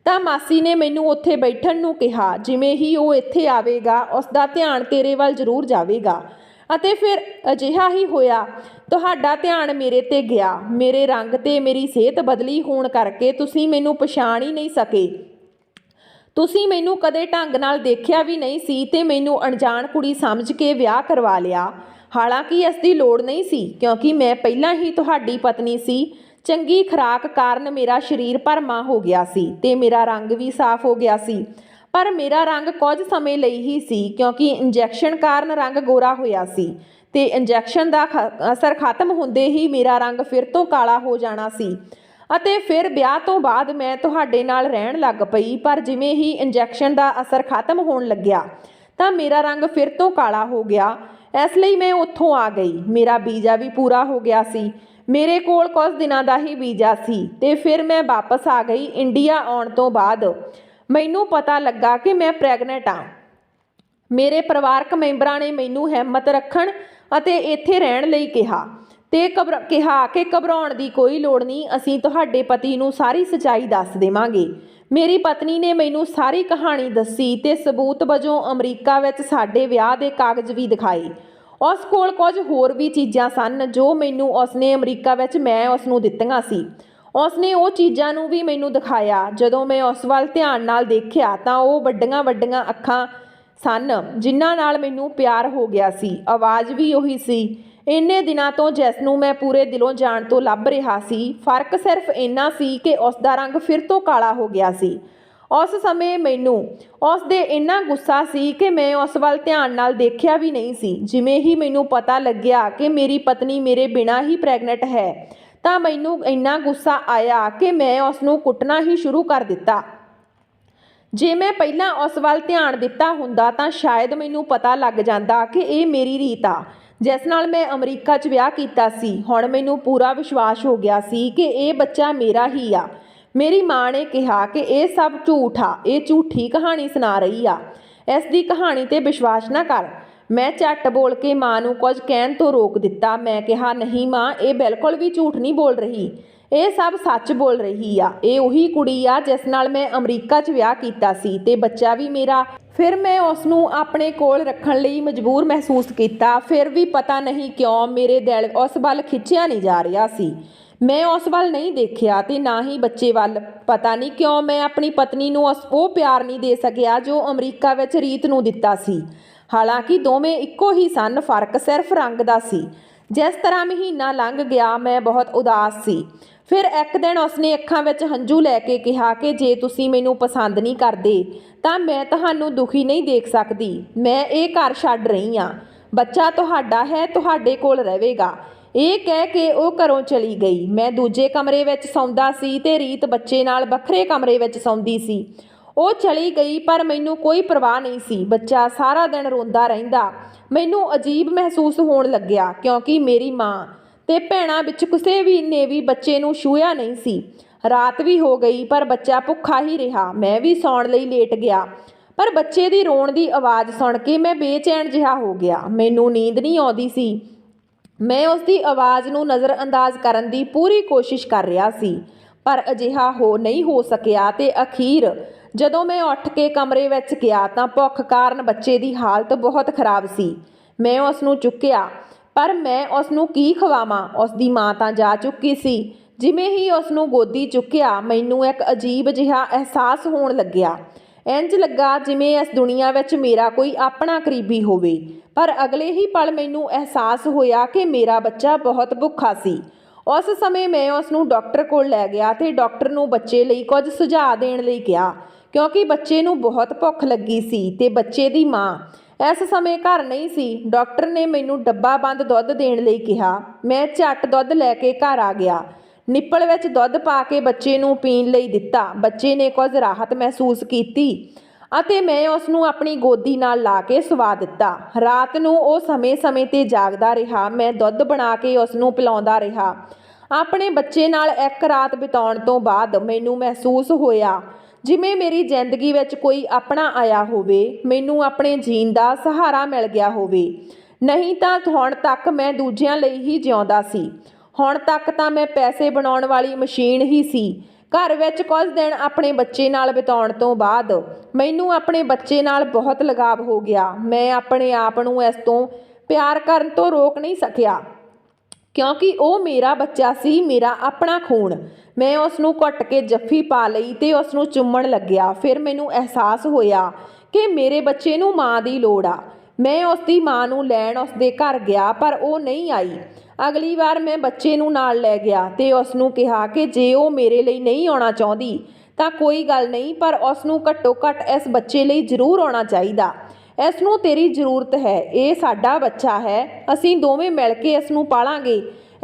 ਤਾਂ ਮਾਸੀ ਨੇ ਮੈਨੂੰ ਉੱਥੇ ਬੈਠਣ ਨੂੰ ਕਿਹਾ। ਜਿਵੇਂ ਹੀ ਉਹ ਇੱਥੇ ਆਵੇਗਾ ਉਸ ਦਾ ਧਿਆਨ ਤੇਰੇ ਵੱਲ ਜ਼ਰੂਰ ਜਾਵੇਗਾ। ਅਤੇ ਫਿਰ ਅਜਿਹਾ ਹੀ ਹੋਇਆ। ਤੁਹਾਡਾ ਧਿਆਨ ਮੇਰੇ 'ਤੇ ਗਿਆ। ਮੇਰੇ ਰੰਗ ਤੇ ਮੇਰੀ ਸਿਹਤ ਬਦਲੀ ਹੋਣ ਕਰਕੇ ਤੁਸੀਂ ਮੈਨੂੰ ਪਛਾਣ ਹੀ ਨਹੀਂ ਸਕੇ। ਤੁਸੀਂ ਮੈਨੂੰ ਕਦੇ ਢੰਗ ਨਾਲ ਦੇਖਿਆ ਵੀ ਨਹੀਂ ਸੀ ਤੇ ਮੈਨੂੰ ਅਣਜਾਣ ਕੁੜੀ ਸਮਝ ਕੇ ਵਿਆਹ ਕਰਵਾ ਲਿਆ। ਹਾਲਾਂਕਿ ਇਸ ਦੀ ਲੋੜ ਨਹੀਂ ਸੀ, ਕਿਉਂਕਿ ਮੈਂ ਪਹਿਲਾਂ ਹੀ ਤੁਹਾਡੀ ਪਤਨੀ ਸੀ। ਚੰਗੀ ਖੁਰਾਕ ਕਾਰਨ ਮੇਰਾ ਸਰੀਰ ਭਰਮਾ ਹੋ ਗਿਆ ਸੀ ਤੇ ਮੇਰਾ ਰੰਗ ਵੀ ਸਾਫ਼ ਹੋ ਗਿਆ ਸੀ, ਪਰ ਮੇਰਾ ਰੰਗ ਕੁਝ ਸਮੇਂ ਲਈ ਹੀ ਸੀ, ਕਿਉਂਕਿ ਇੰਜੈਕਸ਼ਨ ਕਾਰਨ ਰੰਗ ਗੋਰਾ ਹੋਇਆ ਸੀ ਤੇ ਇੰਜੈਕਸ਼ਨ ਦਾ ਅਸਰ ਖਤਮ ਹੁੰਦੇ ਹੀ ਮੇਰਾ ਰੰਗ ਫਿਰ ਤੋਂ ਕਾਲਾ ਹੋ ਜਾਣਾ ਸੀ। ਅਤੇ ਫਿਰ ਵਿਆਹ ਤੋਂ ਬਾਅਦ ਮੈਂ ਤੁਹਾਡੇ ਨਾਲ ਰਹਿਣ ਲੱਗ ਪਈ, ਪਰ ਜਿਵੇਂ ਹੀ ਇੰਜੈਕਸ਼ਨ ਦਾ ਅਸਰ ਖਤਮ ਹੋਣ ਲੱਗਿਆ ਤਾਂ ਮੇਰਾ ਰੰਗ ਫਿਰ ਤੋਂ ਕਾਲਾ ਹੋ ਗਿਆ। ਇਸ ਲਈ ਮੈਂ ਉੱਥੋਂ ਆ ਗਈ। ਮੇਰਾ ਵੀਜ਼ਾ ਵੀ ਪੂਰਾ ਹੋ ਗਿਆ ਸੀ। ਮੇਰੇ ਕੋਲ ਕੁਝ ਦਿਨਾਂ ਦਾ ਹੀ ਵੀਜ਼ਾ ਸੀ ਤੇ ਫਿਰ ਮੈਂ ਵਾਪਸ ਆ ਗਈ। ਇੰਡੀਆ ਆਉਣ ਤੋਂ ਬਾਅਦ ਮੈਨੂੰ ਪਤਾ ਲੱਗਾ ਕਿ ਮੈਂ ਪ੍ਰੈਗਨੈਂਟ ਹਾਂ। ਮੇਰੇ ਪਰਿਵਾਰਕ ਮੈਂਬਰਾਂ ਨੇ ਮੈਨੂੰ ਹਿੰਮਤ ਰੱਖਣ ਅਤੇ ਇੱਥੇ ਰਹਿਣ ਲਈ ਕਿਹਾ ਤੇ ਕਿਹਾ ਕਿ ਘਬਰਾਉਣ ਦੀ ਕੋਈ ਲੋੜ ਨਹੀਂ, ਅਸੀਂ ਤੁਹਾਡੇ ਪਤੀ ਨੂੰ ਸਾਰੀ ਸੱਚਾਈ ਦੱਸ ਦੇਵਾਂਗੇ। ਮੇਰੀ ਪਤਨੀ ਨੇ ਮੈਨੂੰ ਸਾਰੀ ਕਹਾਣੀ ਦੱਸੀ ਤੇ ਸਬੂਤ ਵਜੋਂ ਅਮਰੀਕਾ ਵਿੱਚ ਸਾਡੇ ਵਿਆਹ ਦੇ ਕਾਗਜ਼ ਵੀ ਦਿਖਾਏ। ਉਸ ਕੋਲ ਕੁਝ ਹੋਰ ਵੀ ਚੀਜ਼ਾਂ ਸਨ ਜੋ ਮੈਨੂੰ ਉਸਨੇ ਅਮਰੀਕਾ ਵਿੱਚ ਮੈਂ ਉਸ ਨੂੰ ਦਿੱਤੀਆਂ ਸੀ। ਉਸਨੇ ਉਹ ਚੀਜ਼ਾਂ ਨੂੰ ਵੀ ਮੈਨੂੰ ਦਿਖਾਇਆ। ਜਦੋਂ ਮੈਂ ਉਸ ਵੱਲ ਧਿਆਨ ਨਾਲ ਦੇਖਿਆ ਤਾਂ ਉਹ ਵੱਡੀਆਂ ਵੱਡੀਆਂ ਅੱਖਾਂ ਸਨ ਜਿਨ੍ਹਾਂ ਨਾਲ ਮੈਨੂੰ ਪਿਆਰ ਹੋ ਗਿਆ ਸੀ। ਆਵਾਜ਼ ਵੀ ਉਹੀ ਸੀ। ਇੰਨੇ ਦਿਨਾਂ ਤੋਂ ਜਿਸ ਨੂੰ ਮੈਂ ਪੂਰੇ ਦਿਲੋਂ ਜਾਣ ਤੋਂ ਲੱਭ ਰਿਹਾ ਸੀ। ਫਰਕ ਸਿਰਫ ਇੰਨਾ ਸੀ ਕਿ ਉਸ ਦਾ ਰੰਗ ਫਿਰ ਤੋਂ ਕਾਲਾ ਹੋ ਗਿਆ ਸੀ। ਉਸ ਸਮੇਂ ਮੈਨੂੰ ਉਸ ਦੇ ਇੰਨਾ ਗੁੱਸਾ ਸੀ ਕਿ ਮੈਂ ਉਸ ਵੱਲ ਧਿਆਨ ਨਾਲ ਦੇਖਿਆ ਵੀ ਨਹੀਂ ਸੀ। ਜਿਵੇਂ ਹੀ ਮੈਨੂੰ ਪਤਾ ਲੱਗਿਆ ਕਿ ਮੇਰੀ ਪਤਨੀ ਮੇਰੇ ਬਿਨਾਂ ਹੀ ਪ੍ਰੈਗਨੈਂਟ ਹੈ ਤਾਂ ਮੈਨੂੰ ਇੰਨਾ ਗੁੱਸਾ ਆਇਆ ਕਿ ਮੈਂ ਉਸ ਨੂੰ ਕੁੱਟਣਾ ਹੀ ਸ਼ੁਰੂ ਕਰ ਦਿੱਤਾ। ਜੇ ਮੈਂ ਪਹਿਲਾਂ ਉਸ ਵੱਲ ਧਿਆਨ ਦਿੱਤਾ ਹੁੰਦਾ ਤਾਂ ਸ਼ਾਇਦ ਮੈਨੂੰ ਪਤਾ ਲੱਗ ਜਾਂਦਾ ਕਿ ਇਹ ਮੇਰੀ ਰੀਤ ਆ ਜਿਸ ਨਾਲ ਮੈਂ ਅਮਰੀਕਾ 'ਚ ਵਿਆਹ ਕੀਤਾ ਸੀ। ਹੁਣ ਮੈਨੂੰ ਪੂਰਾ ਵਿਸ਼ਵਾਸ ਹੋ ਗਿਆ ਸੀ ਕਿ ਇਹ ਬੱਚਾ ਮੇਰਾ ਹੀ ਆ। ਮੇਰੀ ਮਾਂ ਨੇ ਕਿਹਾ ਕਿ ਇਹ ਸਭ ਝੂਠ ਆ, ਇਹ ਝੂਠੀ ਕਹਾਣੀ ਸੁਣਾ ਰਹੀ ਆ, ਇਸ ਦੀ ਕਹਾਣੀ 'ਤੇ ਵਿਸ਼ਵਾਸ ਨਾ ਕਰ। ਮੈਂ ਝੱਟ ਬੋਲ ਕੇ ਮਾਂ ਨੂੰ ਕੁਝ ਕਹਿਣ ਤੋਂ ਰੋਕ ਦਿੱਤਾ। ਮੈਂ ਕਿਹਾ, ਨਹੀਂ ਮਾਂ, ਇਹ ਬਿਲਕੁਲ ਵੀ ਝੂਠ ਨਹੀਂ ਬੋਲ ਰਹੀ, ਇਹ ਸਭ ਸੱਚ ਬੋਲ ਰਹੀ ਆ। ਇਹ ਉਹੀ ਕੁੜੀ ਆ ਜਿਸ ਨਾਲ ਮੈਂ ਅਮਰੀਕਾ 'ਚ ਵਿਆਹ ਕੀਤਾ ਸੀ ਤੇ ਬੱਚਾ ਵੀ ਮੇਰਾ। ਫਿਰ ਮੈਂ ਉਸ ਨੂੰ ਆਪਣੇ ਕੋਲ ਰੱਖਣ ਲਈ ਮਜਬੂਰ ਮਹਿਸੂਸ ਕੀਤਾ। ਫਿਰ ਵੀ ਪਤਾ ਨਹੀਂ ਕਿਉਂ ਮੇਰੇ ਦਿਲ ਉਸ ਵੱਲ ਖਿੱਚਿਆ ਨਹੀਂ ਜਾ ਰਿਹਾ ਸੀ। ਮੈਂ ਉਸ ਵੱਲ ਨਹੀਂ ਦੇਖਿਆ ਤੇ ਨਾ ਹੀ ਬੱਚੇ ਵੱਲ। ਪਤਾ ਨਹੀਂ ਕਿਉਂ ਮੈਂ ਆਪਣੀ ਪਤਨੀ ਨੂੰ ਉਹ ਪਿਆਰ ਨਹੀਂ ਦੇ ਸਕਿਆ ਜੋ ਅਮਰੀਕਾ ਵਿੱਚ ਰੀਤ ਨੂੰ ਦਿੱਤਾ ਸੀ। ਹਾਲਾਂਕਿ ਦੋਵੇਂ ਇੱਕੋ ਹੀ ਸਨ, ਫਰਕ ਸਿਰਫ ਰੰਗ ਦਾ ਸੀ। ਜਿਸ ਤਰ੍ਹਾਂ ਮਹੀਨਾ ਲੰਘ ਗਿਆ ਮੈਂ ਬਹੁਤ ਉਦਾਸ ਸੀ। ਫਿਰ ਇੱਕ ਦਿਨ ਉਸਨੇ ਅੱਖਾਂ ਵਿੱਚ ਹੰਝੂ ਲੈ ਕੇ ਕਿਹਾ ਕਿ ਜੇ ਤੁਸੀਂ ਮੈਨੂੰ ਪਸੰਦ ਨਹੀਂ ਕਰਦੇ ਤਾਂ ਮੈਂ ਤੁਹਾਨੂੰ ਦੁਖੀ ਨਹੀਂ ਦੇਖ ਸਕਦੀ। ਮੈਂ ਇਹ ਘਰ ਛੱਡ ਰਹੀ ਹਾਂ। ਬੱਚਾ ਤੁਹਾਡਾ ਹੈ, ਤੁਹਾਡੇ ਕੋਲ ਰਹੇਗਾ। ਇਹ ਕਹਿ ਕੇ ਉਹ ਘਰੋਂ ਚਲੀ ਗਈ। ਮੈਂ ਦੂਜੇ ਕਮਰੇ ਵਿੱਚ ਸੌਂਦਾ ਸੀ ਤੇ ਰੀਤ ਬੱਚੇ ਨਾਲ ਵੱਖਰੇ ਕਮਰੇ ਵਿੱਚ ਸੌਂਦੀ ਸੀ। ਉਹ ਚਲੀ ਗਈ ਪਰ ਮੈਨੂੰ ਕੋਈ ਪਰਵਾਹ ਨਹੀਂ ਸੀ। ਬੱਚਾ ਸਾਰਾ ਦਿਨ ਰੋਂਦਾ ਰਹਿੰਦਾ। ਮੈਨੂੰ ਅਜੀਬ ਮਹਿਸੂਸ ਹੋਣ ਲੱਗਿਆ ਕਿਉਂਕਿ ਮੇਰੀ ਮਾਂ ਤੇ ਭੈਣਾਂ ਵਿੱਚ ਕਿਸੇ ਵੀ ਨੇ ਵੀ ਬੱਚੇ ਨੂੰ ਛੂਹਿਆ ਨਹੀਂ ਸੀ। ਰਾਤ ਵੀ ਹੋ ਗਈ ਪਰ ਬੱਚਾ ਭੁੱਖਾ ਹੀ ਰਿਹਾ। ਮੈਂ ਵੀ ਸੌਣ ਲਈ ਲੇਟ ਗਿਆ ਪਰ ਬੱਚੇ ਦੀ ਰੋਣ ਦੀ ਆਵਾਜ਼ ਸੁਣ ਕੇ ਮੈਂ ਬੇਚੈਨ ਜਿਹਾ ਹੋ ਗਿਆ। ਮੈਨੂੰ ਨੀਂਦ ਨਹੀਂ ਆਉਂਦੀ ਸੀ। ਮੈਂ ਉਸ ਦੀ ਆਵਾਜ਼ ਨੂੰ ਨਜ਼ਰਅੰਦਾਜ਼ ਕਰਨ ਦੀ ਪੂਰੀ ਕੋਸ਼ਿਸ਼ ਕਰ ਰਿਹਾ ਸੀ ਪਰ ਅਜਿਹਾ ਨਹੀਂ ਹੋ ਸਕਿਆ ਤੇ ਅਖੀਰ ਜਦੋਂ ਮੈਂ ਉੱਠ ਕੇ ਕਮਰੇ ਵਿੱਚ ਗਿਆ ਤਾਂ ਭੁੱਖ ਕਾਰਨ ਬੱਚੇ ਦੀ ਹਾਲਤ ਬਹੁਤ ਖਰਾਬ ਸੀ। ਮੈਂ ਉਸ ਨੂੰ ਚੁੱਕਿਆ ਪਰ ਮੈਂ ਉਸ ਨੂੰ ਕੀ ਖਵਾਵਾਂ। ਉਸ ਦੀ ਮਾਂ ਤਾਂ ਜਾ ਚੁੱਕੀ ਸੀ। ਜਿਵੇਂ ਹੀ ਉਸ ਨੂੰ ਗੋਦੀ ਚੁੱਕਿਆ ਮੈਨੂੰ ਇੱਕ ਅਜੀਬ ਜਿਹਾ ਅਹਿਸਾਸ ਹੋਣ ਲੱਗਿਆ। ਇੰਜ ਲੱਗਾ ਜਿਵੇਂ ਇਸ ਦੁਨੀਆ ਵਿੱਚ ਮੇਰਾ ਕੋਈ ਆਪਣਾ ਕਰੀਬੀ ਹੋਵੇ। ਪਰ ਅਗਲੇ ਹੀ ਪਲ ਮੈਨੂੰ ਅਹਿਸਾਸ ਹੋਇਆ ਕਿ ਮੇਰਾ ਬੱਚਾ ਬਹੁਤ ਭੁੱਖਾ ਸੀ। ਉਸ ਸਮੇਂ ਮੈਂ ਉਸ ਨੂੰ ਡਾਕਟਰ ਕੋਲ ਲੈ ਗਿਆ ਤੇ ਡਾਕਟਰ ਨੂੰ ਬੱਚੇ ਲਈ ਕੁਝ ਸੁਝਾਅ ਦੇਣ ਲਈ ਕਿਹਾ ਕਿਉਂਕਿ ਬੱਚੇ ਨੂੰ ਬਹੁਤ ਭੁੱਖ ਲੱਗੀ ਸੀ ਤੇ ਬੱਚੇ ਦੀ ਮਾਂ ਇਸ ਸਮੇਂ ਘਰ ਨਹੀਂ ਸੀ। ਡਾਕਟਰ ਨੇ ਮੈਨੂੰ ਡੱਬਾ ਬੰਦ ਦੁੱਧ ਦੇਣ ਲਈ ਕਿਹਾ। ਮੈਂ ਝੱਟ ਦੁੱਧ ਲੈ ਕੇ ਘਰ ਆ ਗਿਆ। ਨਿੱਪਲ ਵਿੱਚ ਦੁੱਧ ਪਾ ਕੇ ਬੱਚੇ ਨੂੰ ਪੀਣ ਲਈ ਦਿੱਤਾ। ਬੱਚੇ ਨੇ ਕੁਝ ਰਾਹਤ ਮਹਿਸੂਸ ਕੀਤੀ ਅਤੇ ਮੈਂ ਉਸ ਨੂੰ ਆਪਣੀ ਗੋਦੀ ਨਾਲ ਲਾ ਕੇ ਸੁਲਾ ਦਿੱਤਾ। ਰਾਤ ਨੂੰ ਉਹ ਸਮੇਂ-ਸਮੇਂ 'ਤੇ ਜਾਗਦਾ ਰਿਹਾ। ਮੈਂ ਦੁੱਧ ਬਣਾ ਕੇ ਉਸ ਨੂੰ ਪਿਲਾਉਂਦਾ ਰਿਹਾ। ਆਪਣੇ ਬੱਚੇ ਨਾਲ ਇੱਕ ਰਾਤ ਬਿਤਾਉਣ ਤੋਂ ਬਾਅਦ ਮੈਨੂੰ ਮਹਿਸੂਸ ਹੋਇਆ ਜਿਵੇਂ ਮੇਰੀ ਜ਼ਿੰਦਗੀ ਵਿੱਚ ਕੋਈ ਆਪਣਾ ਆਇਆ ਹੋਵੇ। ਮੈਨੂੰ ਆਪਣੇ ਜੀਣ ਦਾ ਸਹਾਰਾ ਮਿਲ ਗਿਆ ਹੋਵੇ। ਨਹੀਂ ਤਾਂ ਹੁਣ ਤੱਕ ਮੈਂ ਦੂਜਿਆਂ ਲਈ ਹੀ ਜਿਉਂਦਾ ਸੀ। ਹੁਣ ਤੱਕ ਤਾਂ ਮੈਂ ਪੈਸੇ ਬਣਾਉਣ ਵਾਲੀ ਮਸ਼ੀਨ ਹੀ ਸੀ। ਘਰ ਵਿੱਚ ਕੁਝ ਦਿਨ ਆਪਣੇ ਬੱਚੇ ਨਾਲ ਬਿਤਾਉਣ ਤੋਂ ਬਾਅਦ ਮੈਨੂੰ ਆਪਣੇ ਬੱਚੇ ਨਾਲ ਬਹੁਤ ਲਗਾਵ ਹੋ ਗਿਆ। ਮੈਂ ਆਪਣੇ ਆਪ ਨੂੰ ਇਸ ਤੋਂ ਪਿਆਰ ਕਰਨ ਤੋਂ ਰੋਕ ਨਹੀਂ ਸਕਿਆ ਕਿਉਂਕਿ ਉਹ ਮੇਰਾ ਬੱਚਾ ਸੀ, ਮੇਰਾ ਆਪਣਾ ਖੂਨ। ਮੈਂ ਉਸ ਨੂੰ ਘੁੱਟ ਕੇ ਜੱਫੀ ਪਾ ਲਈ ਤੇ ਉਸ ਨੂੰ ਚੁੰਮਣ ਲੱਗਿਆ। ਫਿਰ ਮੈਨੂੰ ਅਹਿਸਾਸ ਹੋਇਆ ਕਿ ਮੇਰੇ ਬੱਚੇ ਨੂੰ ਮਾਂ ਦੀ ਲੋੜ ਆ। ਮੈਂ ਉਸ ਦੀ ਮਾਂ ਨੂੰ ਲੈਣ ਉਸ ਦੇ ਘਰ ਗਿਆ ਪਰ ਉਹ ਨਹੀਂ ਆਈ। ਅਗਲੀ ਵਾਰ ਮੈਂ ਬੱਚੇ ਨੂੰ ਨਾਲ ਲੈ ਗਿਆ ਤੇ ਉਸ ਨੂੰ ਕਿਹਾ ਕਿ ਜੇ ਉਹ ਮੇਰੇ ਲਈ ਨਹੀਂ ਆਉਣਾ ਚਾਹੁੰਦੀ ਤਾਂ ਕੋਈ ਗੱਲ ਨਹੀਂ, ਪਰ ਉਸ ਨੂੰ ਘੱਟੋ ਘੱਟ ਇਸ ਬੱਚੇ ਲਈ ਜ਼ਰੂਰ ਆਉਣਾ ਚਾਹੀਦਾ। ਇਸ ਨੂੰ ਤੇਰੀ ਜ਼ਰੂਰਤ ਹੈ। ਇਹ ਸਾਡਾ ਬੱਚਾ ਹੈ। ਅਸੀਂ ਦੋਵੇਂ ਮਿਲ ਕੇ ਇਸ ਨੂੰ ਪਾਲਾਂਗੇ।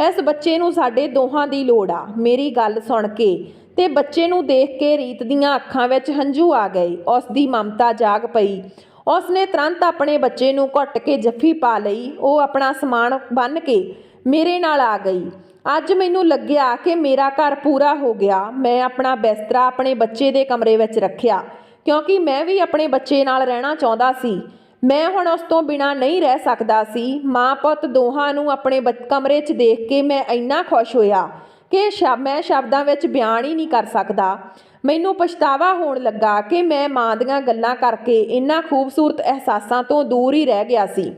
ਇਸ ਬੱਚੇ ਨੂੰ ਸਾਡੇ ਦੋਹਾਂ ਦੀ ਲੋੜ ਆ। ਮੇਰੀ ਗੱਲ ਸੁਣ ਕੇ ਤੇ ਬੱਚੇ ਨੂੰ ਦੇਖ ਕੇ ਰੀਤ ਦੀਆਂ ਅੱਖਾਂ ਵਿੱਚ ਹੰਝੂ ਆ ਗਏ। ਉਸ ਦੀ ਮਮਤਾ ਜਾਗ ਪਈ। ਉਸ ਨੇ ਤੁਰੰਤ ਆਪਣੇ ਬੱਚੇ ਨੂੰ ਘੁੱਟ ਕੇ ਜੱਫੀ ਪਾ ਲਈ। ਉਹ ਆਪਣਾ ਸਮਾਨ ਬੰਨ੍ਹ ਕੇ ਮੇਰੇ ਨਾਲ ਆ ਗਈ। ਅੱਜ ਮੈਨੂੰ ਲੱਗਿਆ ਕਿ ਮੇਰਾ ਘਰ ਪੂਰਾ ਹੋ ਗਿਆ। ਮੈਂ ਆਪਣਾ ਬਿਸਤਰਾ ਆਪਣੇ ਬੱਚੇ ਦੇ ਕਮਰੇ ਵਿੱਚ ਰੱਖਿਆ ਕਿਉਂਕਿ ਮੈਂ ਵੀ ਆਪਣੇ ਬੱਚੇ ਨਾਲ ਰਹਿਣਾ ਚਾਹੁੰਦਾ ਸੀ। ਮੈਂ ਹੁਣ ਉਸ ਤੋਂ ਬਿਨਾਂ ਨਹੀਂ ਰਹਿ ਸਕਦਾ ਸੀ। ਮਾਂ ਪੁੱਤ ਦੋਹਾਂ ਨੂੰ ਆਪਣੇ ਕਮਰੇ 'ਚ ਦੇਖ ਕੇ ਮੈਂ ਇੰਨਾ ਖੁਸ਼ ਹੋਇਆ ਕਿ ਮੈਂ ਸ਼ਬਦਾਂ ਵਿੱਚ ਬਿਆਨ ਹੀ ਨਹੀਂ ਕਰ ਸਕਦਾ। ਮੈਨੂੰ ਪਛਤਾਵਾ ਹੋਣ ਲੱਗਾ ਕਿ ਮੈਂ ਮਾਂ ਦੀਆਂ ਗੱਲਾਂ ਕਰਕੇ ਇਹਨਾਂ ਖੂਬਸੂਰਤ ਅਹਿਸਾਸਾਂ ਤੋਂ ਦੂਰ ਹੀ ਰਹਿ ਗਿਆ ਸੀ।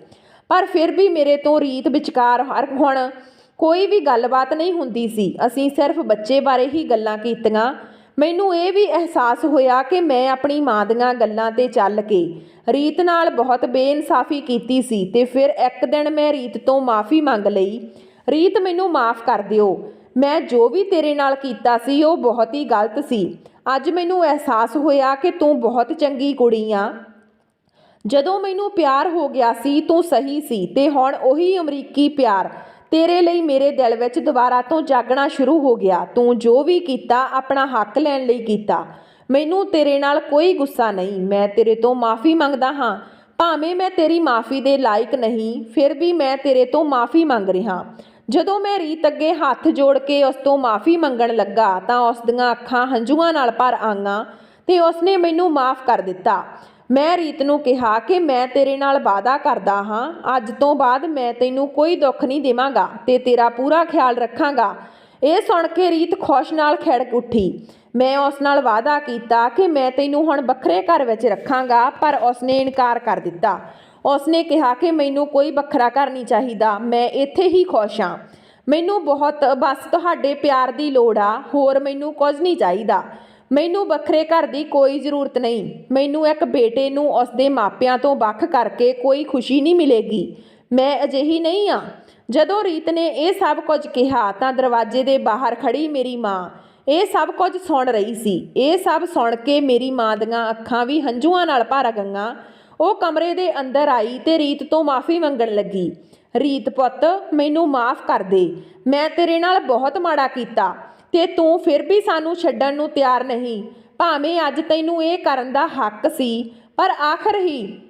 ਪਰ ਫਿਰ ਵੀ ਮੇਰੇ ਤੋਂ ਰੀਤ ਵਿਚਕਾਰ ਹੁਣ ਕੋਈ ਵੀ ਗੱਲਬਾਤ ਨਹੀਂ ਹੁੰਦੀ ਸੀ। ਅਸੀਂ ਸਿਰਫ ਬੱਚੇ ਬਾਰੇ ਹੀ ਗੱਲਾਂ ਕੀਤੀਆਂ। ਮੈਨੂੰ ਇਹ ਵੀ ਅਹਿਸਾਸ ਹੋਇਆ ਕਿ ਮੈਂ ਆਪਣੀ ਮਾਂ ਦੀਆਂ ਗੱਲਾਂ 'ਤੇ ਚੱਲ ਕੇ ਰੀਤ ਨਾਲ ਬਹੁਤ ਬੇਇਨਸਾਫੀ ਕੀਤੀ ਸੀ। ਤੇ ਫਿਰ ਇੱਕ ਦਿਨ ਮੈਂ ਰੀਤ ਤੋਂ ਮਾफ़ੀ ਮੰਗ ਲਈ। ਰੀਤ, ਮੈਨੂੰ ਮਾफ़ ਕਰ ਦਿਓ। ਮੈਂ ਜੋ ਵੀ ਤੇਰੇ ਨਾਲ ਕੀਤਾ ਸੀ ਉਹ ਬਹੁਤ ਹੀ ਗਲਤ ਸੀ। ਅੱਜ ਮੈਨੂੰ ਅਹਿਸਾਸ ਹੋਇਆ ਕਿ ਤੂੰ ਬਹੁਤ ਚੰਗੀ ਕੁੜੀ ਆ। ਜਦੋਂ ਮੈਨੂੰ ਪਿਆਰ ਹੋ ਗਿਆ ਸੀ ਤੂੰ ਸਹੀ ਸੀ, ਤੇ ਹੁਣ ਉਹੀ ਅਮਰੀਕੀ ਪਿਆਰ ਤੇਰੇ ਲਈ ਮੇਰੇ ਦਿਲ ਵਿੱਚ ਦੁਬਾਰਾ ਤੋਂ ਜਾਗਣਾ ਸ਼ੁਰੂ ਹੋ ਗਿਆ। ਤੂੰ ਜੋ ਵੀ ਕੀਤਾ ਆਪਣਾ ਹੱਕ ਲੈਣ ਲਈ ਕੀਤਾ। ਮੈਨੂੰ ਤੇਰੇ ਨਾਲ ਕੋਈ ਗੁੱਸਾ ਨਹੀਂ। ਮੈਂ ਤੇਰੇ ਤੋਂ ਮਾफ़ੀ ਮੰਗਦਾ ਹਾਂ। ਭਾਵੇਂ ਮੈਂ ਤੇਰੀ ਮਾफ़ੀ ਦੇ ਲਾਇਕ ਨਹੀਂ, ਫਿਰ ਵੀ ਮੈਂ ਤੇਰੇ ਤੋਂ ਮਾफ़ੀ ਮੰਗ ਰਿਹਾ। ਜਦੋਂ ਮੈਂ ਰੀਤ ਅੱਗੇ ਹੱਥ ਜੋੜ ਕੇ ਉਸ ਤੋਂ ਮਾफ़ੀ ਮੰਗਣ ਲੱਗਾ ਤਾਂ ਉਸ ਦੀਆਂ ਅੱਖਾਂ ਹੰਝੂਆਂ ਨਾਲ ਭਰ ਆਈਆਂ ਤੇ ਉਸਨੇ ਮੈਨੂੰ ਮਾफ़ ਕਰ ਦਿੱਤਾ। ਮੈਂ ਰੀਤ ਨੂੰ ਕਿਹਾ ਕਿ ਮੈਂ ਤੇਰੇ ਨਾਲ ਵਾਅਦਾ ਕਰਦਾ ਹਾਂ, ਅੱਜ ਤੋਂ ਬਾਅਦ ਮੈਂ ਤੈਨੂੰ ਕੋਈ ਦੁੱਖ ਨਹੀਂ ਦੇਵਾਂਗਾ ਤੇ ਤੇਰਾ ਪੂਰਾ ਖਿਆਲ ਰੱਖਾਂਗਾ। ਇਹ ਸੁਣ ਕੇ ਰੀਤ ਖੁਸ਼ ਨਾਲ ਖਿੜਕ ਉੱਠੀ। ਮੈਂ ਉਸ ਨਾਲ ਵਾਅਦਾ ਕੀਤਾ ਕਿ ਮੈਂ ਤੈਨੂੰ ਹੁਣ ਵੱਖਰੇ ਘਰ ਵਿੱਚ ਰੱਖਾਂਗਾ, ਪਰ ਉਸਨੇ ਇਨਕਾਰ ਕਰ ਦਿੱਤਾ। ਉਸਨੇ ਕਿਹਾ ਕਿ ਮੈਨੂੰ ਕੋਈ ਵੱਖਰਾ ਘਰ ਨਹੀਂ ਚਾਹੀਦਾ, ਮੈਂ ਇੱਥੇ ਹੀ ਖੁਸ਼ ਹਾਂ। ਮੈਨੂੰ ਬਸ ਤੁਹਾਡੇ ਪਿਆਰ ਦੀ ਲੋੜ ਆ, ਹੋਰ ਮੈਨੂੰ ਕੁਝ ਨਹੀਂ ਚਾਹੀਦਾ। ਮੈਨੂੰ ਵੱਖਰੇ ਘਰ ਦੀ ਕੋਈ ਜ਼ਰੂਰਤ ਨਹੀਂ। ਮੈਨੂੰ ਇੱਕ ਬੇਟੇ ਨੂੰ ਉਸਦੇ ਮਾਪਿਆਂ ਤੋਂ ਵੱਖ ਕਰਕੇ ਕੋਈ ਖੁਸ਼ੀ ਨਹੀਂ ਮਿਲੇਗੀ। ਮੈਂ ਅਜਿਹੀ ਨਹੀਂ ਹਾਂ। ਜਦੋਂ ਰੀਤ ਨੇ ਇਹ ਸਭ ਕੁਝ ਕਿਹਾ ਤਾਂ ਦਰਵਾਜ਼ੇ ਦੇ ਬਾਹਰ ਖੜੀ ਮੇਰੀ ਮਾਂ ਇਹ ਸਭ ਕੁਝ ਸੁਣ ਰਹੀ ਸੀ। ਇਹ ਸਭ ਸੁਣ ਕੇ ਮੇਰੀ ਮਾਂ ਦੀਆਂ ਅੱਖਾਂ ਵੀ ਹੰਝੂਆਂ ਨਾਲ ਭਰ ਗਈਆਂ। ਉਹ ਕਮਰੇ ਦੇ ਅੰਦਰ ਆਈ ਤੇ ਰੀਤ ਤੋਂ ਮਾਫ਼ੀ ਮੰਗਣ ਲੱਗੀ। ਰੀਤ ਪੁੱਤ, ਮੈਨੂੰ ਮਾਫ਼ ਕਰ ਦੇ। ਮੈਂ ਤੇਰੇ ਨਾਲ ਬਹੁਤ ਮਾੜਾ ਕੀਤਾ ਤੇ ਤੂੰ ਫਿਰ ਵੀ ਸਾਨੂੰ ਛੱਡਣ ਨੂੰ ਤਿਆਰ ਨਹੀਂ। ਭਾਵੇਂ ਅੱਜ ਤੈਨੂੰ ਇਹ ਕਰਨ ਦਾ ਹੱਕ ਸੀ, ਪਰ ਆਖਰ ਹੀ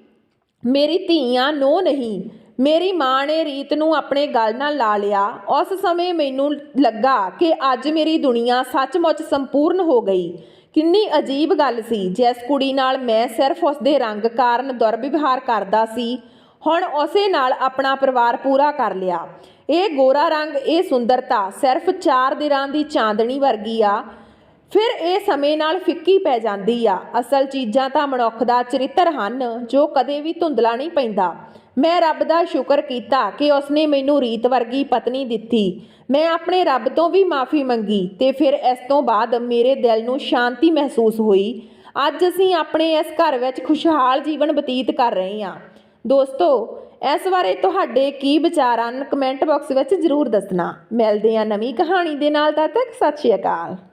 ਮੇਰੀ ਧੀਆਂ ਨੋ ਨਹੀਂ। ਮੇਰੀ ਮਾਂ ਨੇ ਰੀਤ ਨੂੰ ਆਪਣੇ ਗਲ ਨਾਲ ਲਾ ਲਿਆ। ਉਸ ਸਮੇਂ ਮੈਨੂੰ ਲੱਗਾ ਕਿ ਅੱਜ ਮੇਰੀ ਦੁਨੀਆ ਸੱਚਮੁੱਚ ਸੰਪੂਰਨ ਹੋ ਗਈ। ਕਿੰਨੀ ਅਜੀਬ ਗੱਲ ਸੀ। ਜਿਸ ਕੁੜੀ ਨਾਲ ਮੈਂ ਸਿਰਫ ਉਸਦੇ ਰੰਗ ਕਾਰਨ ਦੁਰਵਿਵਹਾਰ ਕਰਦਾ ਸੀ, ਹੁਣ ਉਸੇ ਨਾਲ ਆਪਣਾ ਪਰਿਵਾਰ ਪੂਰਾ ਕਰ ਲਿਆ। ਇਹ ਗੋਰਾ ਰੰਗ, ਇਹ ਸੁੰਦਰਤਾ ਸਿਰਫ 4 ਦਿਨਾਂ ਦੀ ਚਾਂਦਣੀ ਵਰਗੀ ਆ, ਫਿਰ ਇਹ ਸਮੇਂ ਨਾਲ ਫਿੱਕੀ ਪੈ ਜਾਂਦੀ ਆ। ਅਸਲ ਚੀਜ਼ਾਂ ਤਾਂ ਮਨੁੱਖ ਦਾ ਚਰਿੱਤਰ ਹਨ, ਜੋ ਕਦੇ ਵੀ ਧੁੰਦਲਾ ਨਹੀਂ ਪੈਂਦਾ। ਮੈਂ ਰੱਬ ਦਾ ਸ਼ੁਕਰ ਕੀਤਾ ਕਿ ਉਸਨੇ ਮੈਨੂੰ ਰੀਤ ਵਰਗੀ ਪਤਨੀ ਦਿੱਤੀ। ਮੈਂ ਆਪਣੇ ਰੱਬ ਤੋਂ ਵੀ ਮਾफ़ੀ ਮੰਗੀ ਤੇ ਫਿਰ ਇਸ ਤੋਂ ਬਾਅਦ ਮੇਰੇ ਦਿਲ ਨੂੰ ਸ਼ਾਂਤੀ ਮਹਿਸੂਸ ਹੋਈ। ਅੱਜ ਅਸੀਂ ਆਪਣੇ ਇਸ ਘਰ ਵਿੱਚ ਖੁਸ਼ਹਾਲ ਜੀਵਨ ਬਤੀਤ ਕਰ ਰਹੇ ਹਾਂ। ਦੋਸਤੋ, ਇਸ ਬਾਰੇ ਤੁਹਾਡੇ ਕੀ ਵਿਚਾਰ ਹਨ? ਕਮੈਂਟ ਬਾਕਸ ਵਿੱਚ ਜ਼ਰੂਰ ਦੱਸਣਾ। ਮਿਲਦੇ ਹਾਂ ਨਵੀਂ ਕਹਾਣੀ ਦੇ ਨਾਲ। ਤਦ ਤੱਕ ਸਤਿ ਸ਼੍ਰੀ ਅਕਾਲ।